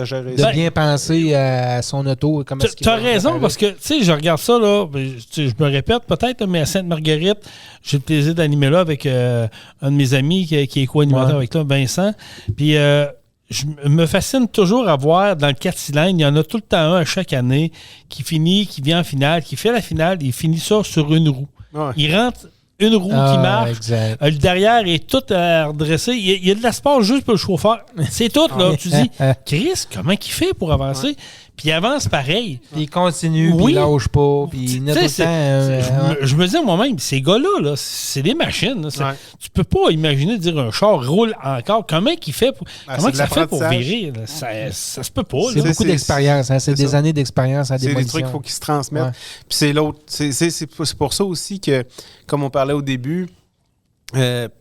gérer ça. De bien penser à son auto. Tu as raison, parce que, tu sais, je regarde ça, là, je me répète peut-être, mais à Sainte-Marguerite, j'ai le plaisir d'animer là avec un de mes amis qui est co-animateur avec toi, Vincent. Puis je me fascine toujours à voir dans le 4 cylindres, il y en a tout le temps un à chaque année qui vient en finale, qui fait la finale, il finit ça sur une roue. Ouais. Il rentre une roue qui marche. Le derrière est tout redressé. Il y a de l'espace juste pour le chauffeur. C'est tout, là. Tu dis, Chris, comment il fait pour avancer? Puis il avance pareil. Puis il continue, puis il lâche pas. Puis il je me dis à moi-même, ces gars-là, là, c'est des machines. Là. Tu peux pas imaginer dire un char roule encore. Comment il fait pour, fait pour virer? Là? Ça se peut pas. C'est beaucoup d'expérience. C'est des années d'expérience à démolition. C'est des trucs qu'il faut qu'ils se transmettent. Puis c'est l'autre. C'est pour ça aussi que, comme on parlait au début,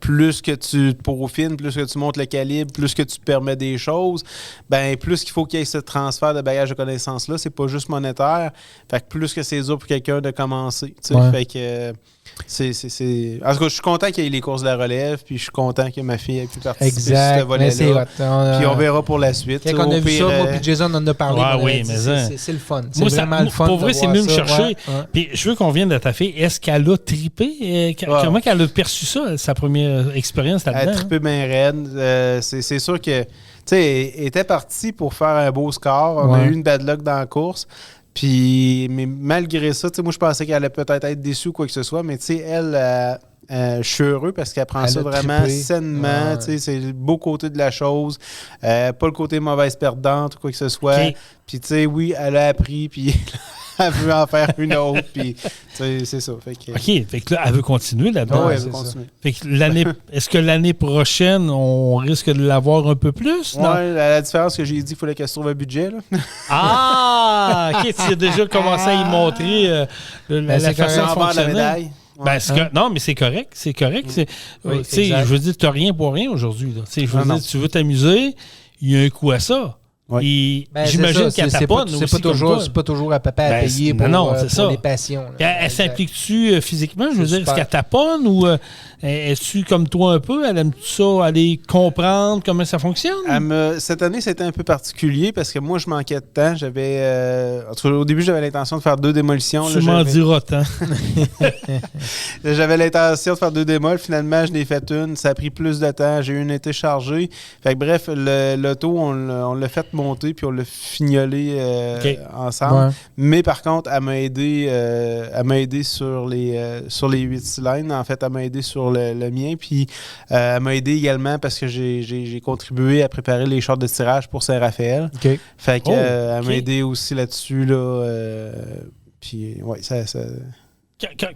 plus que tu peaufines, plus que tu montes le calibre, plus que tu permets des choses, ben plus qu'il faut qu'il y ait ce transfert de bagage de connaissances-là. C'est pas juste monétaire. Fait que plus que c'est dur pour quelqu'un de commencer. Fait que c'est... En tout cas, je suis content qu'il y ait les courses de la relève, puis je suis content que ma fille ait pu participer sur ce volet-là. Puis on verra pour la suite. Quand on a vu ça, moi puis Jason en a parlé. C'est le fun. C'est vraiment le fun. Pour vrai, c'est mieux me chercher. Puis je veux qu'on vienne de ta fille. Est-ce qu'elle a trippé? Comment qu'elle a perçu ça, sa première expérience là-dedans? Elle a trippé bien raide. C'est sûr que était parti pour faire un beau score. On a eu une bad luck dans la course. Puis, mais malgré ça, moi, je pensais qu'elle allait peut-être être déçue ou quoi que ce soit. Mais elle, je suis heureux parce qu'elle prend ça vraiment sainement. C'est le beau côté de la chose. Pas le côté mauvaise perdante ou quoi que ce soit. Puis, oui, elle a appris. Puis... elle veut en faire une autre, puis c'est ça. Fait que là, elle veut continuer là-dedans. Oui, elle veut continuer. Fait que est-ce que l'année prochaine, on risque de l'avoir un peu plus? Oui, la différence que j'ai dit, il fallait qu'elle se trouve un budget. Là. Ah! OK, tu as déjà commencé à y montrer la façon de fonctionner. La médaille. Ouais. Non, mais c'est correct. C'est correct. Oui, je veux dire, tu n'as rien pour rien aujourd'hui. Je veux dire, tu veux t'amuser, il y a un coût à ça. Oui. J'imagine qu'elle taponne aussi. C'est pas toujours à papa à payer pour les passions. Elle s'implique-tu physiquement? Je veux dire, est-ce qu'elle taponne ou est-tu comme toi un peu? Elle aime ça, aller comprendre comment ça fonctionne? Cette année, c'était un peu particulier parce que moi, je manquais de temps. Au début, j'avais l'intention de faire 2 démolitions. Tu m'en diras tant. J'avais l'intention de faire 2 démols. Finalement, je n'ai fait une. Ça a pris plus de temps. J'ai eu une été chargée. Fait que bref, l'auto, on l'a fait monter puis on l'a fignolé ensemble. Ouais. Mais par contre, elle m'a aidé sur les 8 cylindres. En fait, elle m'a aidé sur le mien. Puis elle m'a aidé également parce que j'ai contribué à préparer les shorts de tirage pour Saint-Raphaël. Okay. Fait que elle m'a aidé aussi là-dessus. Puis ouais, ça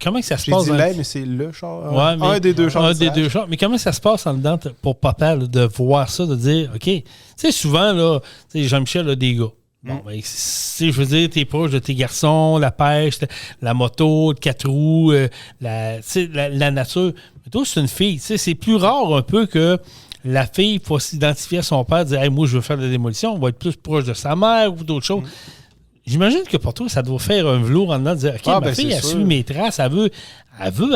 comment ça se passe? J'ai dit mais c'est le char. Ouais, un des 2 chars. Un des 2 chars. Mais comment ça se passe en dedans pour papa de voir ça, de dire, OK, tu sais, souvent, là, Jean-Michel a des gars. Bon, ben, je veux dire, t'es proche de tes garçons, la pêche, la moto, le 4 roues, la nature. Mais toi, c'est une fille. C'est plus rare un peu que la fille faut s'identifier à son père, dire, hey, moi, je veux faire de la démolition, on va être plus proche de sa mère ou d'autres choses. J'imagine que pour toi, ça doit faire un velours en dedans de dire, OK, ma fille, elle suit mes traces, elle veut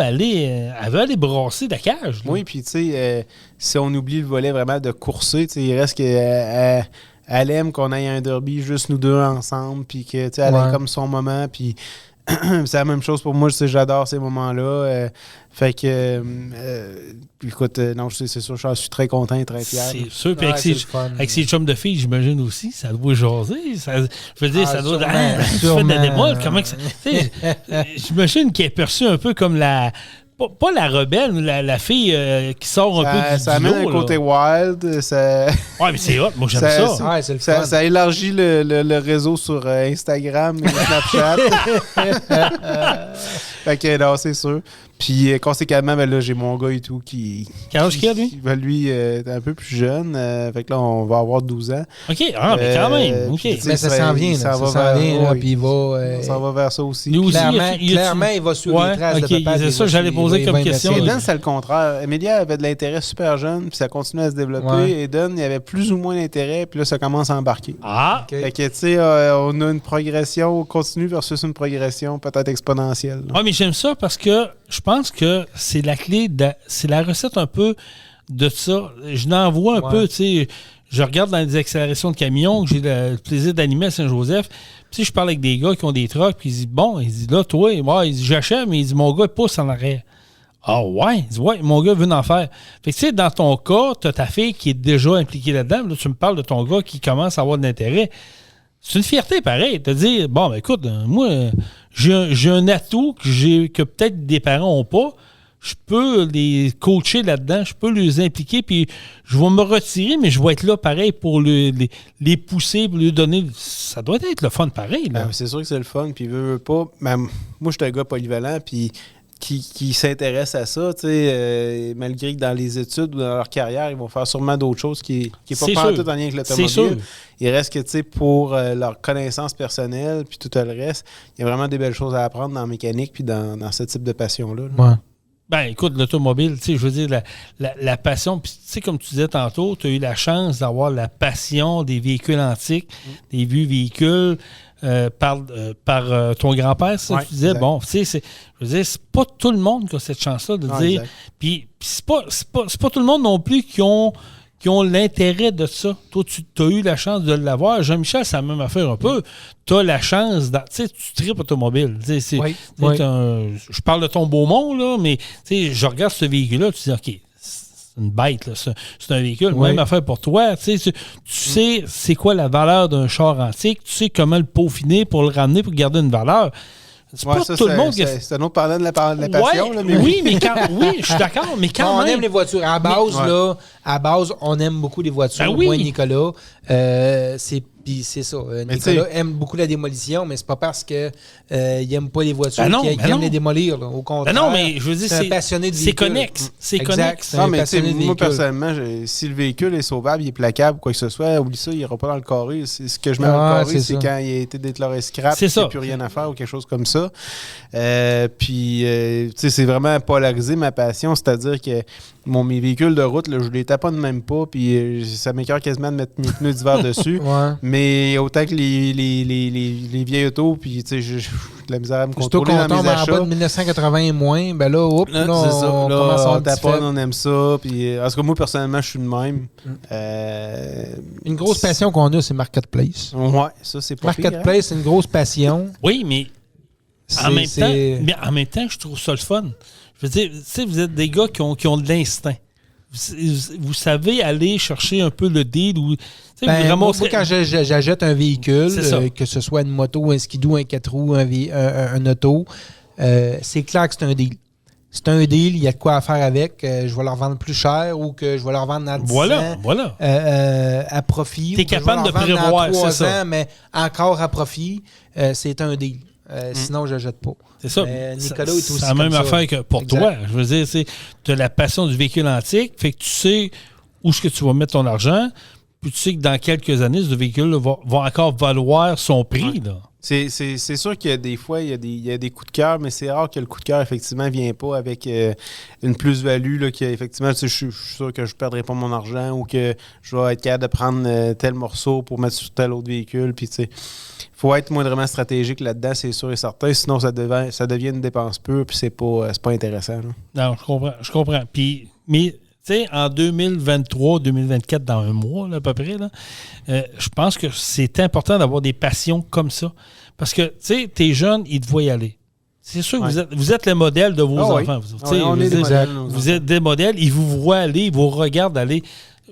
aller brasser la cage. Là. Oui, puis tu sais, si on oublie le volet vraiment de courser, il reste qu'elle aime qu'on aille à un derby juste nous deux ensemble, puis que elle ait comme son moment, puis c'est la même chose pour moi, j'adore ces moments-là. Fait que, écoute, non, c'est sûr, je suis très content et très fier. C'est sûr, puis avec ses chums de filles, j'imagine aussi, ça doit jaser. Je veux dire, ça doit... tu fais de la démol, comment que ça... J'imagine qu'elle est perçue un peu comme la... Pas la rebelle, mais la fille qui sort un peu du ça amène un côté wild. Ça... Ouais, mais c'est hot. Moi, j'aime ça. C'est le fun. Ça élargit le réseau sur Instagram et Snapchat. Fait que non, c'est sûr. Puis, conséquemment, ben là, j'ai mon gars et tout qui... Quel âge qu'il a, lui? Lui, est un peu plus jeune. Fait que là, on va avoir 12 ans. OK. Ah, mais quand même. OK. Mais ça s'en vient, là. Ça s'en vient, puis il va... Ça va vers ça aussi. Clairement, il va suivre les traces de papa. C'est ça, j'allais poser comme question. Eden, c'est le contraire. Emilia avait de l'intérêt super jeune, puis ça continue à se développer. Eden, il y avait plus ou moins d'intérêt, puis là, ça commence à embarquer. Ah! Fait que, tu sais, on a une progression continue versus une progression peut-être exponentielle. Oui, mais j'aime ça parce que je pense que c'est la clé, c'est la recette un peu de ça. Je n'en vois un peu, tu sais, je regarde dans les accélérations de camions que j'ai le plaisir d'animer à Saint-Joseph. Puis je parle avec des gars qui ont des trucks, puis ils disent, bon, il dit, là, toi, il dit, j'achète, mais il dit, mon gars, il pousse en arrière. Ah ouais? Il dit, ouais, mon gars veut en faire. Fait que tu sais, dans ton cas, tu as ta fille qui est déjà impliquée là-dedans. Là, tu me parles de ton gars qui commence à avoir de l'intérêt. C'est une fierté, pareil, de dire, bon, ben écoute, moi, j'ai un atout que peut-être des parents n'ont pas. Je peux les coacher là-dedans, je peux les impliquer, puis je vais me retirer, mais je vais être là, pareil, pour les pousser, pour lui donner... Ça doit être le fun, pareil. Là. Ben, c'est sûr que c'est le fun, puis veut pas... Ben, moi, je suis un gars polyvalent, puis... Qui s'intéressent à ça, malgré que dans les études ou dans leur carrière, ils vont faire sûrement d'autres choses qui n'est pas tout en lien avec l'automobile. Il reste que, pour leur connaissance personnelle puis tout le reste, il y a vraiment des belles choses à apprendre dans la mécanique puis dans ce type de passion-là. Ouais. Ben, écoute, l'automobile, je veux dire, la passion, puis tu sais, comme tu disais tantôt, tu as eu la chance d'avoir la passion des véhicules antiques, des vieux véhicules, par ton grand-père, ça, tu disais, exact. Bon, tu sais, je veux dire, c'est pas tout le monde qui a cette chance-là de dire, puis c'est pas tout le monde non plus qui ont l'intérêt de ça. Toi, tu as eu la chance de l'avoir. Jean-Michel, c'est la même affaire un peu. Tu as la chance, tu sais, tu tripes automobile. Je parle de ton Beaumont, là, mais je regarde ce véhicule-là, tu dis, OK, c'est une bête, là. C'est un véhicule. Même affaire pour toi. Tu sais c'est quoi la valeur d'un char antique. Tu sais comment le peaufiner pour le ramener, pour garder une valeur. C'est pas tout le monde qui... C'est un autre parlant de la passion. Là, mais oui, je suis d'accord, mais quand même... On aime les voitures. À base, on aime beaucoup les voitures. Moi, Nicolas, puis c'est ça. Nicolas aime beaucoup la démolition, mais c'est pas parce qu'il n'aime pas les voitures qu'il aime les démolir. Là. Au contraire, non, mais je veux dire, c'est un passionné de véhicule. C'est connexe. C'est connexe. Non, mais moi, personnellement, si le véhicule est sauvable, il est plaquable, quoi que ce soit, oublie ça, il n'ira pas dans le carré. Ce que je mets dans le carré, c'est quand il a été déclaré scrap, il n'y a plus rien à faire ou quelque chose comme ça. Puis, tu sais, c'est vraiment polarisé ma passion, c'est-à-dire que mes véhicules de route, là, je les taponne même pas, puis ça m'écoeure quasiment de mettre mes pneus d'hiver dessus. Mais autant que les vieilles autos, puis tu sais, j'ai de la misère à me contrôler dans mes achats. En bas de 1980 et moins, ben là, c'est ça. On taponne, on aime ça. Puis, en tout cas, moi, personnellement, je suis de même. Une grosse passion qu'on a, c'est Marketplace. Ouais, ça, c'est pas Marketplace, c'est une grosse passion. Oui, mais en même temps, je trouve ça le fun. Je veux dire, tu sais, vous êtes des gars qui ont de l'instinct. Vous savez aller chercher un peu le deal ou... moi, quand j'achète un véhicule, que ce soit une moto, un skidoo, un 4 roues, un auto, c'est clair que c'est un deal. C'est un deal, il y a de quoi à faire avec. Je vais leur vendre plus cher ou que je vais leur vendre dans 10 ans à profit. Tu es capable de prévoir, dans 3 ans, mais encore à profit. C'est un deal. Sinon, je ne jette pas. C'est ça. Nicolas est aussi c'est la même affaire que pour toi. Je veux dire, tu as la passion du véhicule antique, fait que tu sais où est-ce que tu vas mettre ton argent, puis tu sais que dans quelques années, ce véhicule va encore valoir son prix. Là. C'est sûr qu'il y a des fois, il y a des coups de cœur, mais c'est rare que le coup de cœur, effectivement, ne vient pas avec une plus-value. Là, effectivement, je suis sûr que je ne perdrai pas mon argent ou que je vais être capable de prendre tel morceau pour mettre sur tel autre véhicule. Puis, tu sais, il faut être moindrement stratégique là-dedans, c'est sûr et certain. Sinon, ça devient une dépense pure, puis c'est pas intéressant. Là. Non, je comprends. Puis, mais, tu sais, en 2023, 2024, dans un mois, là, à peu près, là, je pense que c'est important d'avoir des passions comme ça. Parce que, tu sais, tes jeunes, ils te voient y aller. C'est sûr que vous êtes le modèle de vos enfants. Vous êtes des modèles, ils vous voient aller, ils vous regardent aller.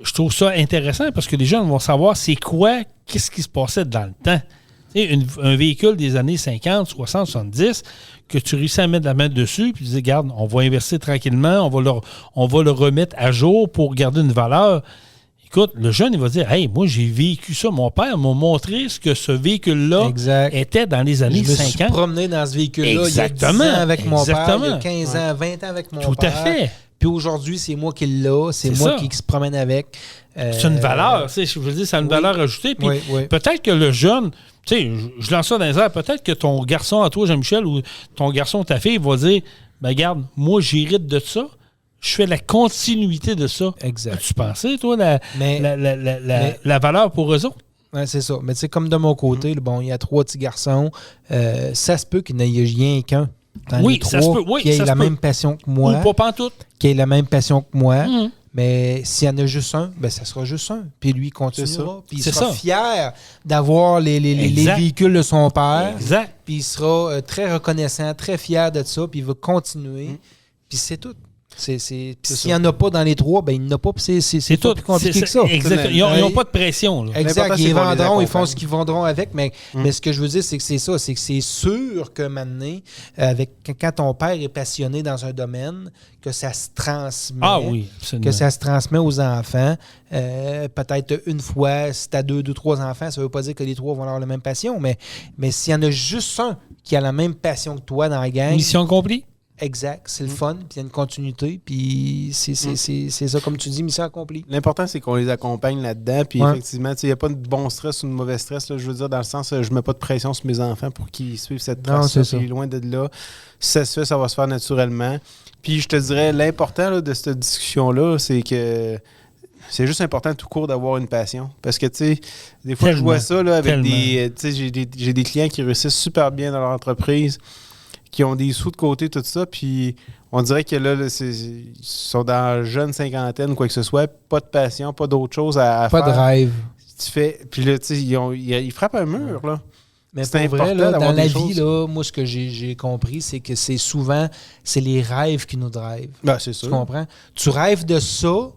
Je trouve ça intéressant parce que les jeunes vont savoir qu'est-ce qui se passait dans le temps. Un véhicule des années 50, 60, 70, que tu réussis à mettre la main dessus, puis tu dis, regarde, on va investir tranquillement, on va le remettre à jour pour garder une valeur. Écoute, le jeune, il va dire, hey, moi, j'ai vécu ça. Mon père m'a montré ce que ce véhicule-là était dans les années 50. Je me suis promené dans ce véhicule-là il y a 10 ans avec mon père, il y a 15 ans, 20 ans avec mon père. Tout à fait. Puis aujourd'hui, c'est moi qui l'ai, c'est moi qui se promène avec. C'est une valeur, je veux dire, ça a une valeur ajoutée. Puis peut-être que le jeune, tu sais, je lance ça dans les airs, peut-être que ton garçon à toi, Jean-Michel, ou ton garçon, ta fille, va dire, ben regarde, moi, j'hérite de ça. Je fais la continuité de ça. Exact. As-tu pensé, toi, la valeur pour eux autres? Ouais, c'est ça. Mais tu sais, comme de mon côté, bon, il y a 3 petits garçons. Ça se peut qu'il n'y ait rien qu'un. Ça se peut. Oui, qui ait la même passion que moi. Ou pas pantoute. Qui ait la même passion que moi. Mais s'il y en a juste un, ben ça sera juste un. Puis lui, il continuera. Puis il sera fier d'avoir les véhicules de son père. Exact. Puis il sera très reconnaissant, très fier de ça. Puis il va continuer. Puis c'est tout. S'il n'y en a pas dans les 3, ben il n'y en a pas. C'est pas plus compliqué que ça. Exact. Ils n'ont pas de pression. Là. Exact. Ils vendront, ils font ce qu'ils vendront avec. Mais ce que je veux dire, c'est que c'est ça. C'est que c'est sûr que maintenant, quand ton père est passionné dans un domaine, que ça se transmet. Ah oui, absolument. Que ça se transmet aux enfants. Peut-être une fois, si tu as 2, 3 enfants, ça ne veut pas dire que les 3 vont avoir la même passion. Mais s'il y en a juste un qui a la même passion que toi dans la gang. Mission accomplie. Exact, c'est le fun, puis il y a une continuité, puis c'est ça, comme tu dis, mission accomplie. L'important, c'est qu'on les accompagne là-dedans, puis effectivement, il n'y a pas de bon stress ou de mauvais stress, là, je veux dire, dans le sens, je ne mets pas de pression sur mes enfants pour qu'ils suivent cette trace-là, puis loin de là. Si ça se fait, ça va se faire naturellement. Puis je te dirais, l'important là, de cette discussion-là, c'est que c'est juste important tout court d'avoir une passion. Parce que, tu sais, des fois, je vois ça là, avec des... Tu sais, j'ai des clients qui réussissent super bien dans leur entreprise, qui ont des sous de côté, tout ça, puis on dirait que là, ils sont dans la jeune cinquantaine, quoi que ce soit, pas de passion, pas d'autre chose à faire. Pas de rêve. Puis là, tu sais, ils frappent un mur, là. Mais c'est pour vrai, là, dans la vie, là, moi, ce que j'ai compris, c'est que c'est les rêves qui nous drivent. Ben, c'est sûr. Tu comprends? Tu rêves de ça,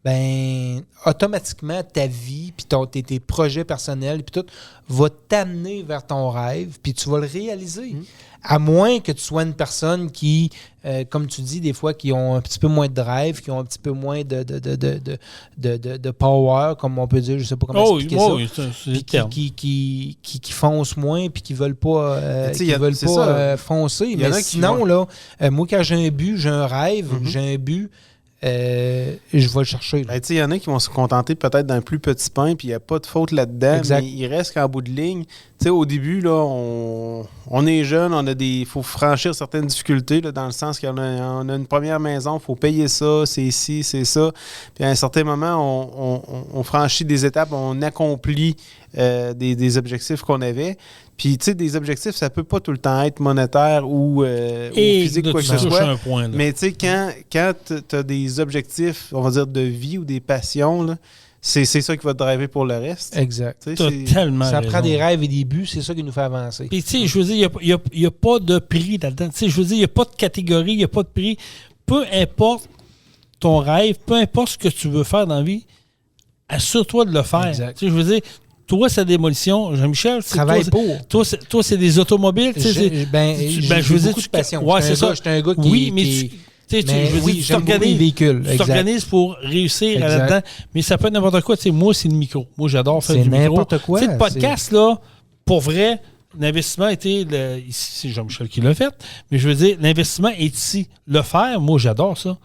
ben automatiquement, ta vie, puis tes projets personnels, puis tout, va t'amener vers ton rêve, puis tu vas le réaliser. À moins que tu sois une personne qui, comme tu dis, des fois, qui ont un petit peu moins de drive, qui ont un petit peu moins de power, comme on peut dire, je sais pas comment expliquer ça. Oui, c'est le terme. Qui foncent moins, puis qui veulent pas, foncer. Mais sinon, là, moi, quand j'ai un but, j'ai un rêve, j'ai un but, je vais le chercher. Il y en a qui vont se contenter peut-être d'un plus petit pain, puis il n'y a pas de faute là-dedans, exact. Mais il reste qu'en bout de ligne, au début, là, on est jeune, il faut franchir certaines difficultés, là, dans le sens qu'on a une première maison, il faut payer ça, c'est ici, c'est ça. Puis à un certain moment, on franchit des étapes, on accomplit des objectifs qu'on avait. Puis, tu sais, des objectifs, ça peut pas tout le temps être monétaire ou physique, quoi que ce soit. Mais, tu sais, quand tu as des objectifs, on va dire, de vie ou des passions, là, c'est ça qui va te driver pour le reste. Exact. Totalement. Ça prend des rêves et des buts, c'est ça qui nous fait avancer. Puis, tu sais, je veux dire, il n'y a pas de prix là-dedans. Tu sais, je veux dire, il n'y a pas de catégorie, il n'y a pas de prix. Peu importe ton rêve, peu importe ce que tu veux faire dans la vie, assure-toi de le faire. Exact. Tu sais, je veux dire, toi, c'est Jean-Michel, Jean-Michel, travaille pour. Toi, c'est des automobiles. J'ai beaucoup de passion. Ouais, c'est ça. J'étais un gars qui... Oui, mais j'aime beaucoup les véhicules. Tu t'organises pour réussir là-dedans, mais ça peut être n'importe quoi. Tu sais, moi, c'est le micro. Moi, j'adore faire du micro. C'est n'importe quoi. Tu sais, le podcast, là, pour vrai, l'investissement était... Ici, c'est Jean-Michel qui l'a fait, mais je veux dire, l'investissement est ici. Le faire, moi, j'adore ça.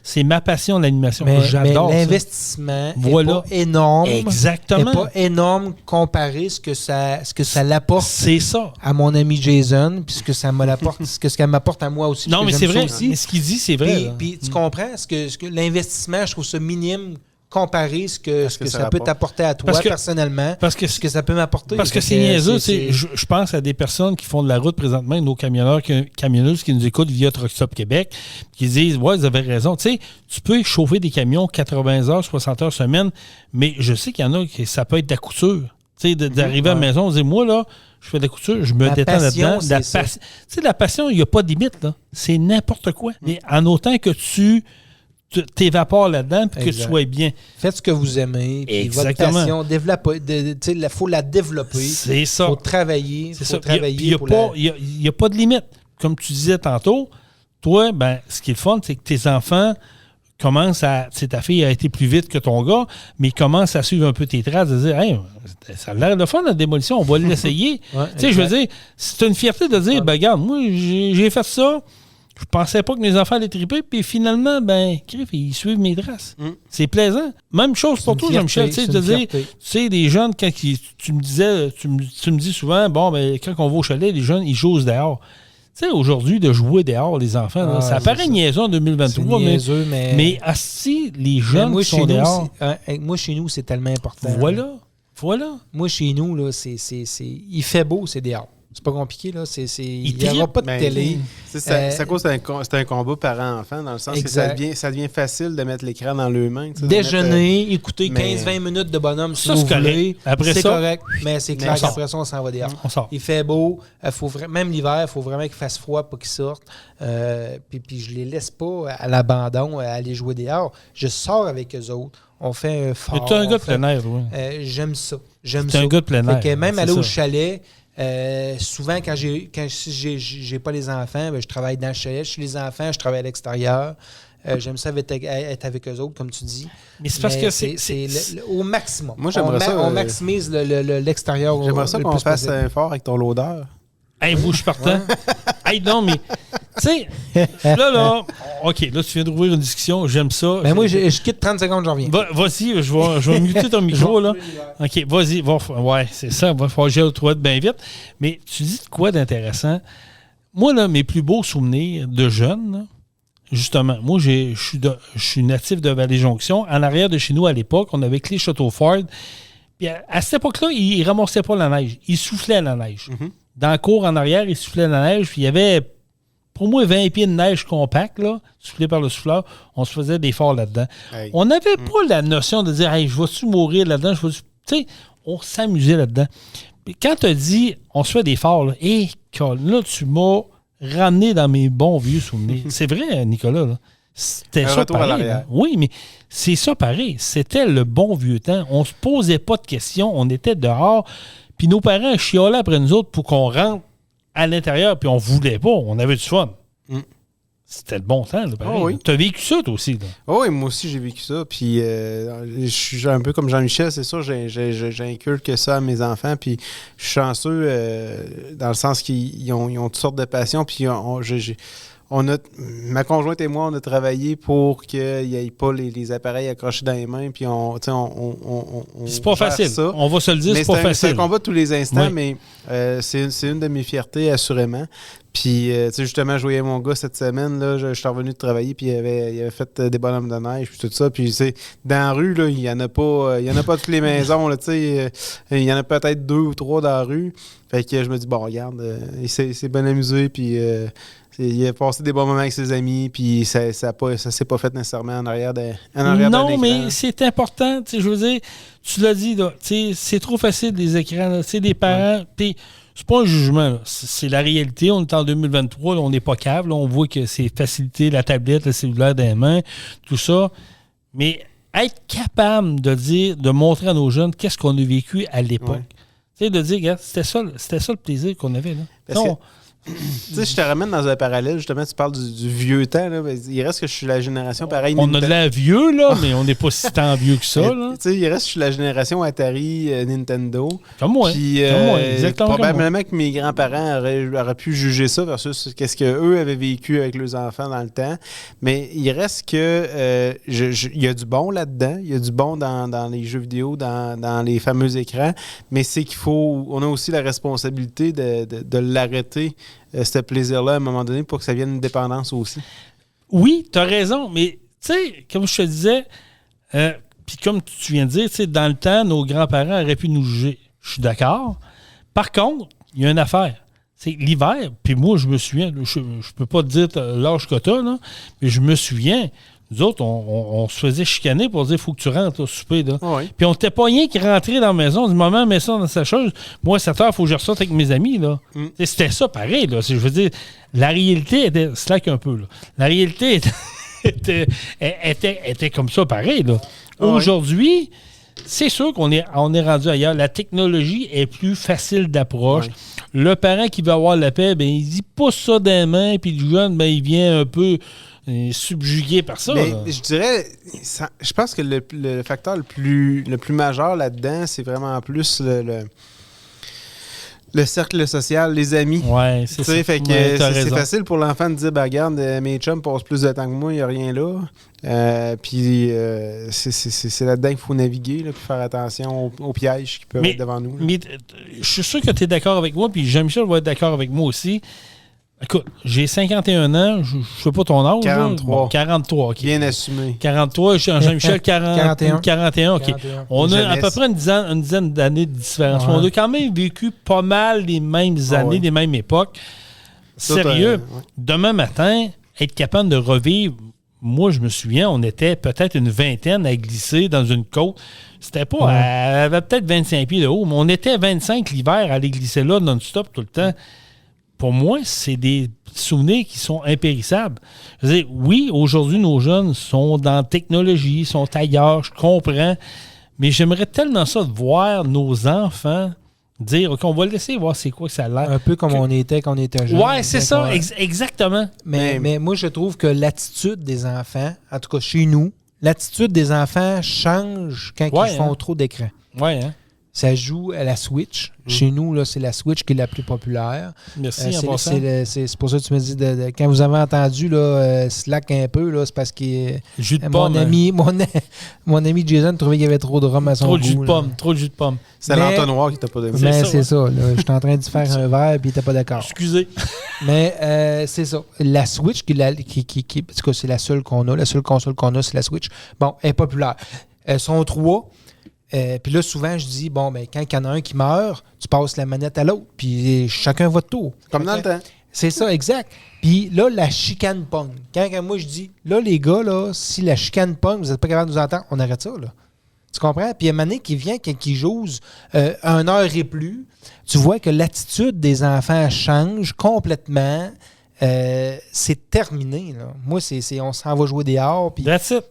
C'est ma passion, l'animation. J'adore mais l'investissement n'est pas énorme. Exactement. N'est pas énorme comparé ce que ça l'apporte. C'est ça. À mon ami Jason, puis ce que ça m'apporte, ce qu'elle m'apporte à moi aussi. Non, mais c'est vrai. Mais ce qu'il dit, c'est vrai. Puis tu comprends ce que l'investissement, je trouve ça minime comparé ce que ça peut t'apporter à toi personnellement, ce que ça peut m'apporter. Parce que c'est niaiseux. Je pense à des personnes qui font de la route présentement, nos camionneurs, camionneuses qui nous écoutent via Truck Stop Québec, qui disent « Ouais, vous avez raison. » Tu sais, tu peux chauffer des camions 80 heures, 60 heures semaine, mais je sais qu'il y en a qui ça peut être de la couture. Tu sais, d'arriver à la maison, on dit « Moi, là, je fais de la couture, je me détends là-dedans. » Tu sais, la passion, il n'y a pas de limite. Là. C'est n'importe quoi. Mais en autant que tu t'évapores là-dedans et que tu sois bien. Faites ce que vous aimez. Puis votre passion, il faut la développer. C'est ça. Il faut travailler. Il n'y a pas de limite. Comme tu disais tantôt, toi, ce qui est le fun, c'est que tes enfants commencent à... Ta fille a été plus vite que ton gars, mais ils commencent à suivre un peu tes traces, de dire hey, ça a l'air de fun la démolition, on va l'essayer. Je veux dire, c'est une fierté de dire regarde, moi, j'ai fait ça. Je pensais pas que mes enfants allaient triper, puis finalement, ils suivent mes traces. C'est plaisant. Même chose pour toi, Jean-Michel, de dire, tu sais, des jeunes, quand tu me disais, tu me dis souvent, quand on va au chalet, les jeunes, ils jouent dehors. Tu sais, aujourd'hui, de jouer dehors, les enfants, ça paraît niaiseux en 2023, mais si les jeunes qui sont dehors... moi, chez nous, c'est tellement important. Voilà. Moi, chez nous, là, il fait beau, c'est dehors. C'est pas compliqué, là. Il n'y aura pas de télé. C'est un combat parent-enfant, dans le sens que ça devient facile de mettre l'écran dans leurs mains. Déjeuner, écouter 15-20 minutes de bonhomme, si vous voulez. C'est correct, mais c'est clair qu'après ça, on s'en va dehors. Il fait beau. Même l'hiver, il faut vraiment qu'il fasse froid pour qu'ils sortent. Puis je les laisse pas à l'abandon, à aller jouer dehors. Je sors avec eux autres. On fait un fort. Tu es un gars de plein air, oui. J'aime ça. Tu es un gars de plein air. Même aller au chalet... souvent, quand j'ai pas les enfants, je travaille dans le chalet. Je suis les enfants, je travaille à l'extérieur. J'aime ça être avec eux autres, comme tu dis. Mais c'est parce que c'est au maximum. Moi, j'aimerais ça. On maximise l'extérieur. J'aimerais ça qu'on fasse un fort avec ton loader. Hey, vous, je suis partant. Hey, non, mais, tu sais, là, OK, là, tu viens d'ouvrir une discussion, j'aime ça. Moi, je quitte 30 secondes, j'en reviens. Vas-y, je vais muter ton micro, là. OK, vas-y, ouais, c'est ça, va falloir gérer le toilette bien vite. Mais tu dis de quoi d'intéressant? Moi, là, mes plus beaux souvenirs de jeune, là, justement, moi, je suis natif de Vallée-Jonction. En arrière de chez nous, à l'époque, on avait Clé Château Ford. Puis à cette époque-là, ils ne ramassaient pas la neige. Ils soufflaient la neige. Dans la cour en arrière, ils soufflaient la neige. Puis il y avait, pour moi, 20 pieds de neige compacte, là, soufflé par le souffleur. On se faisait des forts là-dedans. Hey. On n'avait pas la notion de dire hey, je vais-tu mourir là-dedans? Tu sais, on s'amusait là-dedans. quand tu as dit on se fait des forts, là, là, tu m'as ramené dans mes bons vieux souvenirs. C'est vrai, Nicolas. Là. C'était un ça retour pareil. à l'arrière. Oui, mais c'est ça pareil. C'était le bon vieux temps. On se posait pas de questions. On était dehors. Puis nos parents chiolaient après nous autres pour qu'on rentre à l'intérieur. Puis on voulait pas. On avait du fun. C'était le bon temps, là, pareil. Oui. Tu as vécu ça, toi aussi. Oui, moi aussi, j'ai vécu ça. Puis, je suis un peu comme Jean-Michel, c'est sûr, j'inculque ça à mes enfants. Puis, je suis chanceux dans le sens qu'ils ont toutes sortes de passions. Puis, ma conjointe et moi, on a travaillé pour qu'il n'y ait pas les appareils accrochés dans les mains. Puis, c'est pas facile. Ça. On va se le dire, c'est pas facile. C'est un combat tous les instants, oui. mais c'est une de mes fiertés, assurément. Puis, tu sais, justement, je voyais mon gars cette semaine, là, je suis revenu de travailler, puis il avait fait des bonhommes de neige, puis tout ça. Puis, tu sais, dans la rue, là, il n'y en a pas toutes les maisons, là, tu sais. Il y en a peut-être 2 ou 3 dans la rue. Fait que je me dis, bon, regarde, il s'est bien amusé, puis il a passé des bons moments avec ses amis, puis ça s'est pas fait nécessairement en arrière d'un écran. Non, mais c'est important, tu sais, je veux dire, tu l'as dit, là, tu sais, c'est trop facile, les écrans, tu sais, des parents, puis c'est pas un jugement, là. C'est la réalité. On est en 2023, là, on n'est pas cave. Là, on voit que c'est facilité, la tablette, le cellulaire dans les mains, tout ça. Mais être capable de montrer à nos jeunes qu'est-ce qu'on a vécu à l'époque. Ouais. Tu sais, de dire, regarde, c'était ça le plaisir qu'on avait. Là. Tu sais, je te ramène dans un parallèle, justement, tu parles du vieux temps, là. Il reste que je suis la génération pareil. On a de l'air vieux, là, mais on n'est pas si tant vieux que ça, là. Tu sais, il reste que je suis la génération Atari, Nintendo. Comme moi. Puis, exactement. Probablement que mes grands-parents auraient pu juger ça versus qu'est-ce qu'eux avaient vécu avec leurs enfants dans le temps. Mais il reste que il y a du bon là-dedans. Il y a du bon dans les jeux vidéo, dans les fameux écrans. Mais c'est on a aussi la responsabilité de l'arrêter. Ce plaisir-là, à un moment donné, pour que ça vienne une dépendance aussi. Oui, tu as raison, mais tu sais, comme je te disais, puis comme tu viens de dire, dans le temps, nos grands-parents auraient pu nous juger. Je suis d'accord. Par contre, il y a une affaire. C'est l'hiver, puis moi, je me souviens, je peux pas te dire l'âge que tu as, là, mais je me souviens, nous autres, on se faisait chicaner pour dire il faut que tu rentres au souper. Là. Oui. Puis on n'était pas rien qui rentrait dans la maison. On dit maman, mets ça dans sa chose. Moi, à 7 heures, il faut que je ressorte avec mes amis. Là. C'était ça pareil. Là. Je veux dire, la réalité était slack un peu. Là. La réalité était comme ça pareil. Là. Aujourd'hui, c'est sûr qu'on est rendu ailleurs. La technologie est plus facile d'approche. Oui. Le parent qui veut avoir la paix, ben, il dit pas ça des mains, puis le jeune, ben, il vient un peu subjugué par ça. Mais je dirais, je pense que le facteur le plus majeur là-dedans, c'est vraiment plus le cercle social, les amis. Oui, c'est ça. Fait que c'est facile pour l'enfant de dire, ben, regarde, mes chums passent plus de temps que moi, il n'y a rien là. Puis c'est là-dedans qu'il faut naviguer, là, puis faire attention aux pièges qui peuvent être devant nous. Là. Mais je suis sûr que tu es d'accord avec moi, puis Jean-Michel va être d'accord avec moi aussi. Écoute, j'ai 51 ans, je ne sais pas ton âge. 43. Bon, 43, OK. Bien assumé. 43, Jean-Michel, 41, OK. 41. On a à peu près une dizaine d'années de différence. Ouais. On a quand même vécu pas mal les mêmes années, les mêmes époques. Sérieux, demain matin, être capable de revivre, moi, je me souviens, on était peut-être une vingtaine à glisser dans une côte. C'était pas, elle avait peut-être 25 pieds de haut, mais on était 25 l'hiver à aller glisser là non-stop tout le temps. Pour moi, c'est des souvenirs qui sont impérissables. Je veux dire, oui, aujourd'hui, nos jeunes sont dans la technologie, sont ailleurs, je comprends, mais j'aimerais tellement ça de voir nos enfants dire, OK, on va le laisser voir c'est quoi que ça a l'air. Un peu comme on était quand on était jeune. Oui, c'est ça, exactement. Mais moi, je trouve que l'attitude des enfants, en tout cas chez nous, l'attitude des enfants change quand ils font trop d'écran. Oui, hein? Ça joue à la Switch. Chez nous, là, c'est la Switch qui est la plus populaire. Merci, c'est pour ça que tu me dis, quand vous avez entendu là, Slack un peu, là, c'est parce que mon ami Jason trouvait qu'il y avait trop de rhum à son goût. Trop de jus de pomme. C'est l'entonnoir qui t'a pas donné. Mais c'est ça. J'étais en train de faire un verre et il n'était pas d'accord. Excusez. Mais c'est ça. La Switch, parce que c'est la seule qu'on a, la seule console qu'on a, c'est la Switch. Bon, elle est populaire. Elles sont 3. Puis là, souvent, je dis, bon, ben, quand il y en a un qui meurt, tu passes la manette à l'autre, puis chacun votre tour. Comme dans le temps. C'est ça, exact. Puis là, la chicane pogne. Quand moi, je dis, là, les gars, là, si la chicane pogne, vous n'êtes pas capable de nous entendre, on arrête ça, là. Tu comprends? Puis à un moment donné, qui vient, quand il joue 1 heure et plus, tu vois que l'attitude des enfants change complètement. C'est terminé. Là. Moi, on s'en va jouer dehors. Puis, that's it.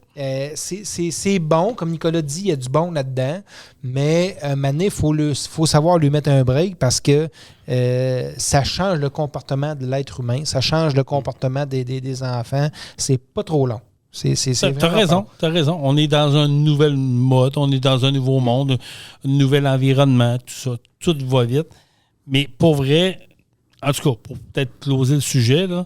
C'est bon, comme Nicolas dit, il y a du bon là-dedans, mais à un moment donné, il faut savoir lui mettre un break parce que ça change le comportement de l'être humain, ça change le comportement des enfants. C'est pas trop long. T'as raison. On est dans un nouvel mode, on est dans un nouveau monde, un nouvel environnement, tout ça. Tout va vite. Mais pour vrai, en tout cas, pour peut-être closer le sujet, là,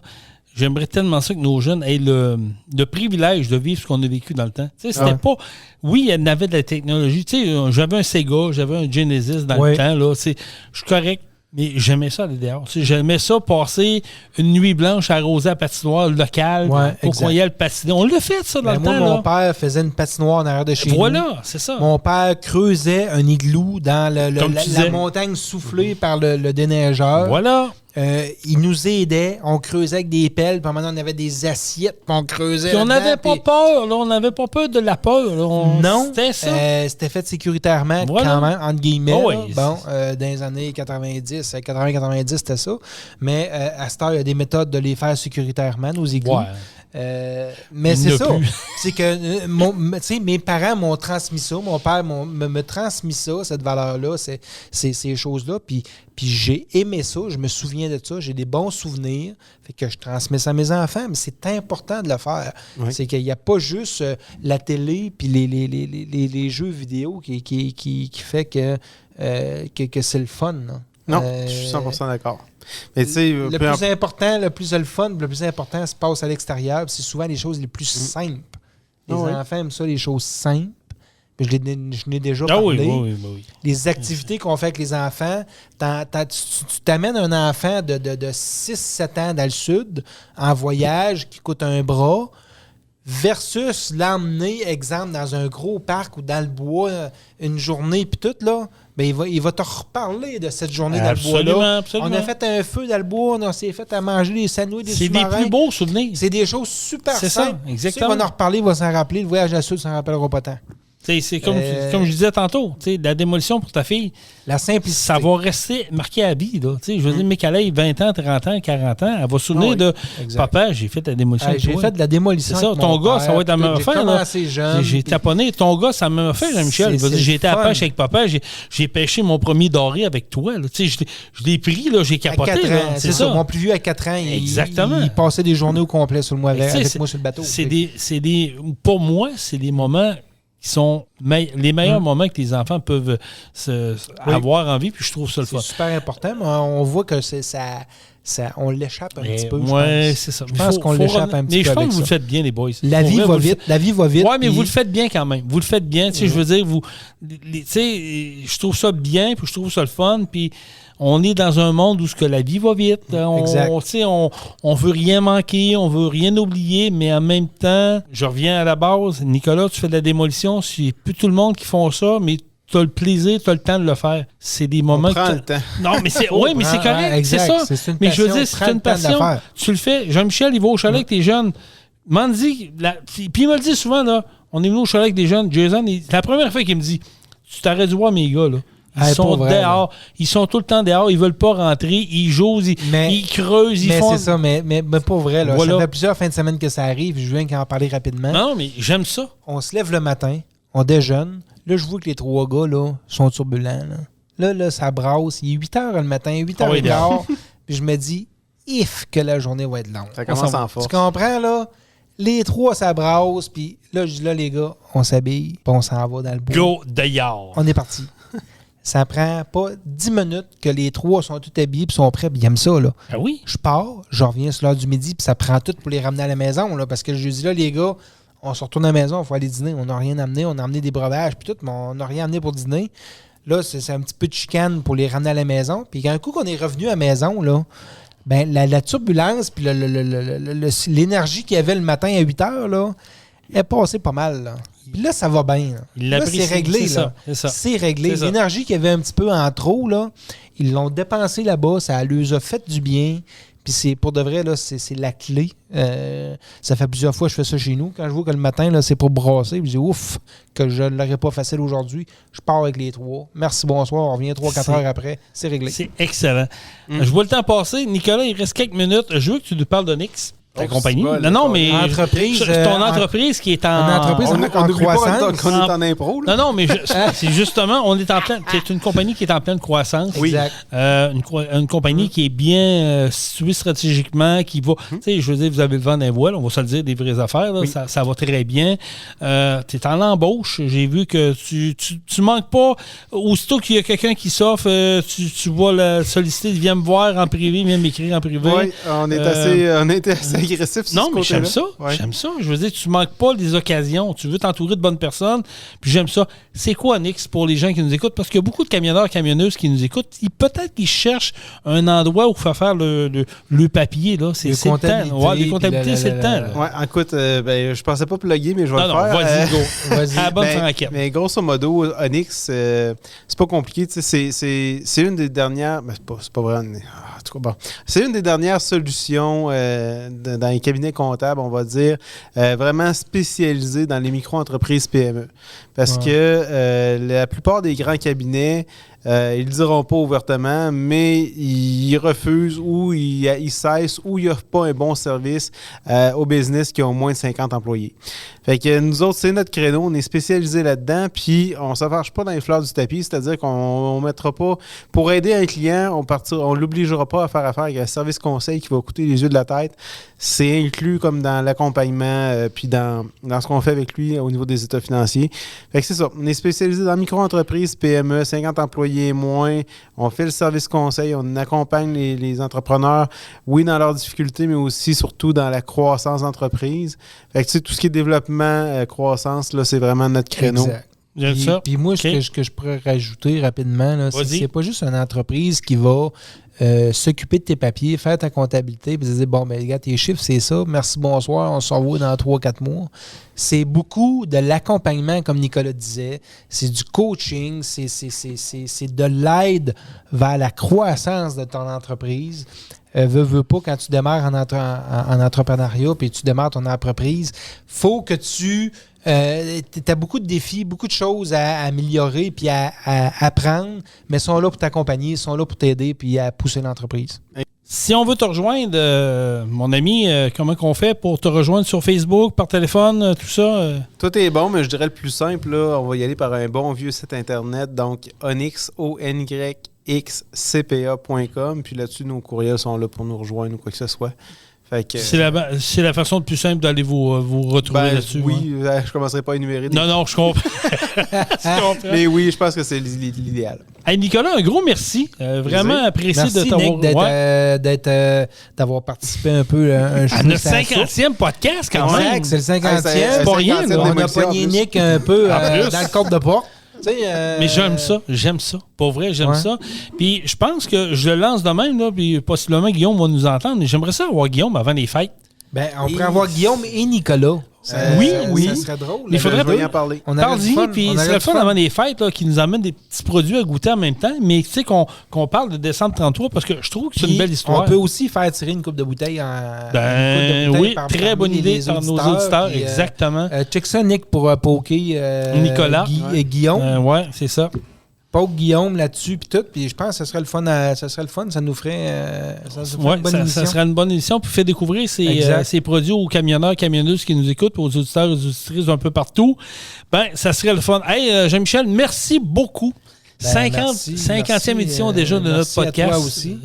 j'aimerais tellement ça que nos jeunes aient le privilège de vivre ce qu'on a vécu dans le temps. Tu sais, c'était pas... Oui, il y en avait de la technologie. Tu sais, j'avais un Sega, j'avais un Genesis dans le temps. Là. Je suis correct. Mais j'aimais ça aller dehors. J'aimais ça passer une nuit blanche arrosée à patinoire locale pour qu'on y aille le patiner. On l'a fait, ça, dans le temps. Moi, mon père faisait une patinoire en arrière de chez nous. Voilà, c'est ça. Mon père creusait un igloo dans la montagne soufflée par le déneigeur. Voilà. Il nous aidait. On creusait avec des pelles. Puis maintenant, on avait des assiettes. Puis on creusait. Puis on n'avait pas peur. Là. On n'avait pas peur de la peur. Non. C'était ça. C'était fait sécuritairement, quand même, entre guillemets. Dans les années 90, 80-90, c'était ça. Mais à cette heure, il y a des méthodes de les faire sécuritairement, nos igloos. Mais c'est ça. C'est que mes parents m'ont transmis ça. Mon père me transmis ça, cette valeur-là, ces choses-là. Puis j'ai aimé ça. Je me souviens de ça. J'ai des bons souvenirs. Fait que je transmets ça à mes enfants. Mais c'est important de le faire. Oui. C'est qu'il n'y a pas juste la télé puis les jeux vidéo qui fait que c'est le fun. Là. Non, je suis 100% d'accord. Mais le plus important se passe à l'extérieur. C'est souvent les choses les plus simples. Les enfants aiment ça, les choses simples. Je n'ai déjà parlé. Oui. Les activités qu'on fait avec les enfants, tu t'amènes un enfant de 6-7 ans dans le sud en voyage qui coûte un bras versus l'emmener, exemple, dans un gros parc ou dans le bois une journée puis tout, là. Ben, il va te reparler de cette journée dans le bois-là. Absolument. On a fait un feu dans le bois, on s'est fait à manger des sandwichs, des sous-marins. C'est des plus beaux souvenirs. C'est des choses super simples. C'est ça, exactement. On va en reparler, il va s'en rappeler. Le voyage à sud, ça ne rappellera pas tant. C'est comme je disais tantôt, la démolition pour ta fille, la simplicité. Ça va rester marqué à vie. Là. Je veux dire, mais qu'elle ait 20 ans, 30 ans, 40 ans, elle va se souvenir de papa, j'ai fait la démolition. J'ai fait de la démolition. C'est ça, ton gars, ça va être la même affaire. J'ai taponné. Ton gars, ça m'a fait, Jean-Michel. J'ai été à la pêche avec papa, j'ai pêché mon premier doré avec toi. Je l'ai pris, là, j'ai capoté. C'est ça. Mon plus vieux à 4 ans, il passait des journées au complet sur le mois vert avec moi sur le bateau. Pour moi, c'est des moments qui sont les meilleurs moments que les enfants peuvent avoir en vie, puis je trouve ça le fun. C'est super important, mais on voit que on l'échappe un petit peu. Oui, c'est ça. Je pense qu'on l'échappe un petit peu. Mais je pense que vous le faites bien, les boys. La vie va vite. Oui, mais vous le faites bien quand même. Vous le faites bien. Je veux dire, je trouve ça bien, puis je trouve ça le fun, puis on est dans un monde où la vie va vite. On veut rien manquer, on veut rien oublier, mais en même temps, je reviens à la base. Nicolas, tu fais de la démolition. C'est plus tout le monde qui font ça, mais tu as le plaisir, tu as le temps de le faire. C'est des moments on prend le temps. Non, mais c'est mais c'est correct, c'est ça. Mais je veux dire, c'est une passion. Tu le fais. Jean-Michel, il va au chalet avec tes jeunes. Mandy, puis il me le dit souvent, là, on est venu au chalet avec des jeunes. Jason, c'est la première fois qu'il me dit, tu t'aurais dû voir mes gars, là. Ils sont dehors. Ils sont tout le temps dehors. Ils veulent pas rentrer. Ils jouent, ils creusent, ils font... Mais c'est ça, mais pas vrai. Là. Voilà. Ça fait plusieurs fins de semaine que ça arrive. Je viens qu'en parler rapidement. Non, mais j'aime ça. On se lève le matin, on déjeune. Là, je vois que les 3 gars là, sont turbulents. Là, ça brasse. Il est 8 h le matin, 8 h dehors. Puis je me dis, que la journée va être longue. Ça commence en force. Tu comprends, là? Les 3, ça brasse. Puis là, je dis, là, les gars, on s'habille. Puis on s'en va dans le bois. Go dehors. On est parti. Ça prend pas 10 minutes que les 3 sont tous habillés et sont prêts. Ils aiment ça, là. Ah oui? Je pars, je reviens sur l'heure du midi, puis ça prend tout pour les ramener à la maison, là, parce que je dis, là, les gars, on se retourne à la maison, il faut aller dîner. On n'a rien amené. On a amené des breuvages, puis tout, mais on n'a rien amené pour dîner. Là, c'est un petit peu de chicane pour les ramener à la maison. Puis un coup qu'on est revenu à la maison, là, ben la turbulence, puis l'énergie qu'il y avait le matin à 8 h, là, est passée pas mal, là. Puis là, ça va bien. Là, c'est réglé. C'est réglé. L'énergie qu'il y avait un petit peu en trop, là, ils l'ont dépensé là-bas. Ça leur a fait du bien. Puis pour de vrai, là, c'est la clé. Ça fait plusieurs fois que je fais ça chez nous. Quand je vois que le matin, là, c'est pour brasser, je dis ouf, que je ne l'aurais pas facile aujourd'hui. Je pars avec les 3. Merci, bonsoir. On revient 3-4 heures après. C'est réglé. C'est excellent. Je vois le temps passer. Nicolas, il reste quelques minutes. Je veux que tu nous parles d'Onyx. Ta compagnie. Non, mais ton entreprise qui est en... Une entreprise en croissance. Qu'on est en impro. Là. Non, mais c'est justement, on est en pleine... C'est une compagnie qui est en pleine croissance. Oui. Exact. Une compagnie qui est bien située stratégiquement, qui va... Tu sais, je veux dire, vous avez le vent d'un voile, on va se le dire, des vraies affaires. Là, ça va très bien. Tu es en embauche. J'ai vu que tu manques pas. Aussitôt qu'il y a quelqu'un qui s'offre, tu vas le solliciter, viens me voir en privé, viens m'écrire en privé. Oui, on est assez agressif sur non, mais j'aime ça. Ouais. J'aime ça. Je veux dire, tu manques pas des occasions. Tu veux t'entourer de bonnes personnes. Puis j'aime ça. C'est quoi, Onyx, pour les gens qui nous écoutent? Parce qu'il y a beaucoup de camionneurs, camionneuses qui nous écoutent. Peut-être qu'ils cherchent un endroit où faire le papier. Là. C'est le temps. Ouais, les comptabilités, c'est le temps. Ouais, écoute, je pensais pas plugger, mais je vais le faire. Vas-y, go. Vas-y. À la bonne franquette. Mais grosso modo, Onyx, c'est pas compliqué. C'est une des dernières... c'est pas vrai. En tout cas, bon. C'est une des dernières solutions dans les cabinets comptables, on va dire, vraiment spécialisés dans les micro-entreprises PME. Parce que la plupart des grands cabinets, ils le diront pas ouvertement, mais ils refusent ou ils cessent ou ils n'offrent pas un bon service aux business qui ont moins de 50 employés. Fait que nous autres, c'est notre créneau, on est spécialisés là-dedans, puis on ne s'affarche pas dans les fleurs du tapis, c'est-à-dire qu'on ne mettra pas... Pour aider un client, on ne l'obligera pas à faire affaire avec un service conseil qui va coûter les yeux de la tête. C'est inclus comme dans l'accompagnement, puis dans ce qu'on fait avec lui au niveau des états financiers. Fait que c'est ça, on est spécialisé dans micro-entreprises, PME, 50 employés et moins. On fait le service conseil, on accompagne les entrepreneurs, oui, dans leurs difficultés, mais aussi, surtout, dans la croissance d'entreprise. Fait que tu sais, tout ce qui est développement, croissance, là, c'est vraiment notre créneau. Exact. Puis moi, ce que je pourrais rajouter rapidement, là, c'est pas juste une entreprise qui va s'occuper de tes papiers, faire ta comptabilité, puis dire, bon, ben, regarde, tes chiffres, c'est ça, merci, bonsoir, on se revoit dans 3-4 mois. C'est beaucoup de l'accompagnement, comme Nicolas disait. C'est du coaching, c'est de l'aide vers la croissance de ton entreprise. Veux pas, quand tu démarres en entrepreneuriat puis tu démarres ton entreprise, faut que tu as beaucoup de défis, beaucoup de choses à améliorer puis à apprendre, mais ils sont là pour t'accompagner, ils sont là pour t'aider puis à pousser l'entreprise. Si on veut te rejoindre, mon ami, comment qu'on fait pour te rejoindre sur Facebook, par téléphone, tout ça? Tout est bon, mais je dirais le plus simple, là, on va y aller par un bon vieux site Internet, donc Onyx, xcpa.com, puis là-dessus, nos courriels sont là pour nous rejoindre ou quoi que ce soit. C'est la façon la plus simple d'aller vous retrouver là-dessus. Oui, je ne commencerai pas à énumérer. Non, je comprends. Mais oui, je pense que c'est l'idéal. Hey, Nicolas, un gros merci. Vraiment apprécié de t'avoir... d'avoir participé un peu à notre 50e podcast, quand même. C'est le 50e. C'est pas rien. On a pogné Nick un peu dans le compte de porte. Mais j'aime ça. Pour vrai, j'aime ça. Puis je pense que je le lance de même, là, puis possiblement Guillaume va nous entendre. Mais j'aimerais ça avoir Guillaume avant les fêtes. Ben, on pourrait avoir Guillaume et Nicolas. Oui. Ça serait drôle. Il faudrait pas y en parler. Parle-y, puis ce serait le fun avant les fêtes, qui nous amène des petits produits à goûter en même temps. Mais tu sais qu'on parle de décembre 33 parce que je trouve que c'est une belle histoire. On peut aussi faire tirer une coupe de bouteille oui, très bonne idée par nos auditeurs. Exactement. Check ça, Nick, pour poker Nicolas. Guillaume. Oui, c'est ça. Poke Guillaume là-dessus, puis tout. Puis je pense que ça serait le fun. Ça nous ferait ça serait une bonne émission. Puis faire découvrir ces produits aux camionneurs, camionneuses qui nous écoutent, aux auditeurs et aux auditrices un peu partout. Ben, ça serait le fun. Hey, Jean-Michel, merci beaucoup. 50e édition déjà de notre podcast. À toi aussi.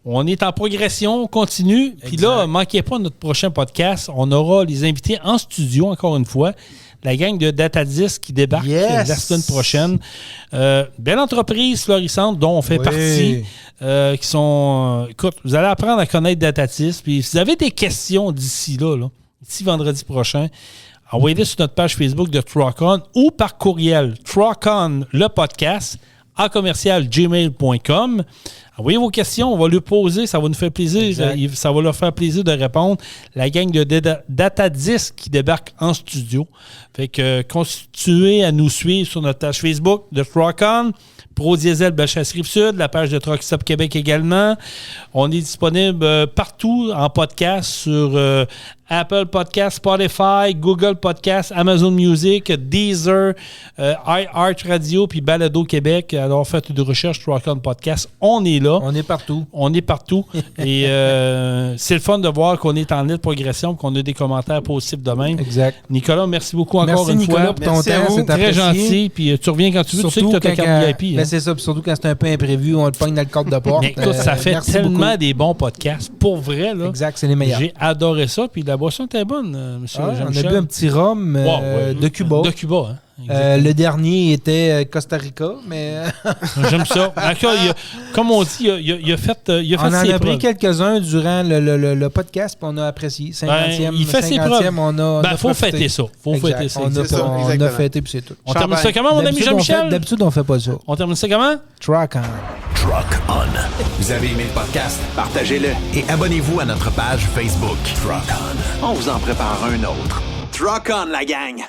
On est en progression, on continue. Puis là, manquez pas notre prochain podcast. On aura les invités en studio, encore une fois. La gang de Datadisc qui débarque la semaine prochaine. Belle entreprise florissante dont on fait partie. Qui sont... écoute, vous allez apprendre à connaître Datadisc. Puis si vous avez des questions d'ici d'ici vendredi prochain, envoyez-les sur notre page Facebook de TruckOn ou par courriel. TruckOn, le podcast, @gmail.com. Envoyez vos questions, on va lui poser, ça va nous faire plaisir. Ça va leur faire plaisir de répondre. La gang de Datadisc qui débarque en studio. Fait que continuez à nous suivre sur notre page Facebook de Truck On, Pro Diesel Bellechasse Rive-Sud, la page de Truck Stop Québec également. On est disponible partout en podcast sur Apple Podcast, Spotify, Google Podcast, Amazon Music, Deezer, iHeart Radio, puis Balado Québec. Alors, faites une recherche Truck On Podcast. On est là. On est partout. On est partout. Et c'est le fun de voir qu'on est en nette progression, qu'on a des commentaires positifs de même. Exact. Nicolas, merci beaucoup encore une Nicolas, fois. Pour ton temps, c'est très gentil. Puis tu reviens quand tu veux. Surtout tu sais que tu as ta carte VIP. C'est ça. Puis surtout quand c'est un peu imprévu, on le pogne dans le cadre de porte. Mais écoute, ça fait tellement des bons podcasts. Pour vrai, là. Exact, c'est les meilleurs. J'ai adoré ça. Puis la boisson était bonne, monsieur Jean-Michel. On a bu un petit rhum de Cuba. De Cuba, hein. Le dernier était Costa Rica, mais... J'aime ça. Comme on dit, il a fait ses preuves. On en a pris quelques-uns durant le podcast, puis on a apprécié. 50e, il fait ses preuves. On a faut fêter ça. Faut fêter ça. On a fêté, puis c'est tout. On termine ça comment, mon ami Jean-Michel? D'habitude, on fait pas ça. On termine ça comment? Truck On. Truck On. Vous avez aimé le podcast? Partagez-le et abonnez-vous à notre page Facebook. Truck On. On vous en prépare un autre. Truck On, la gang!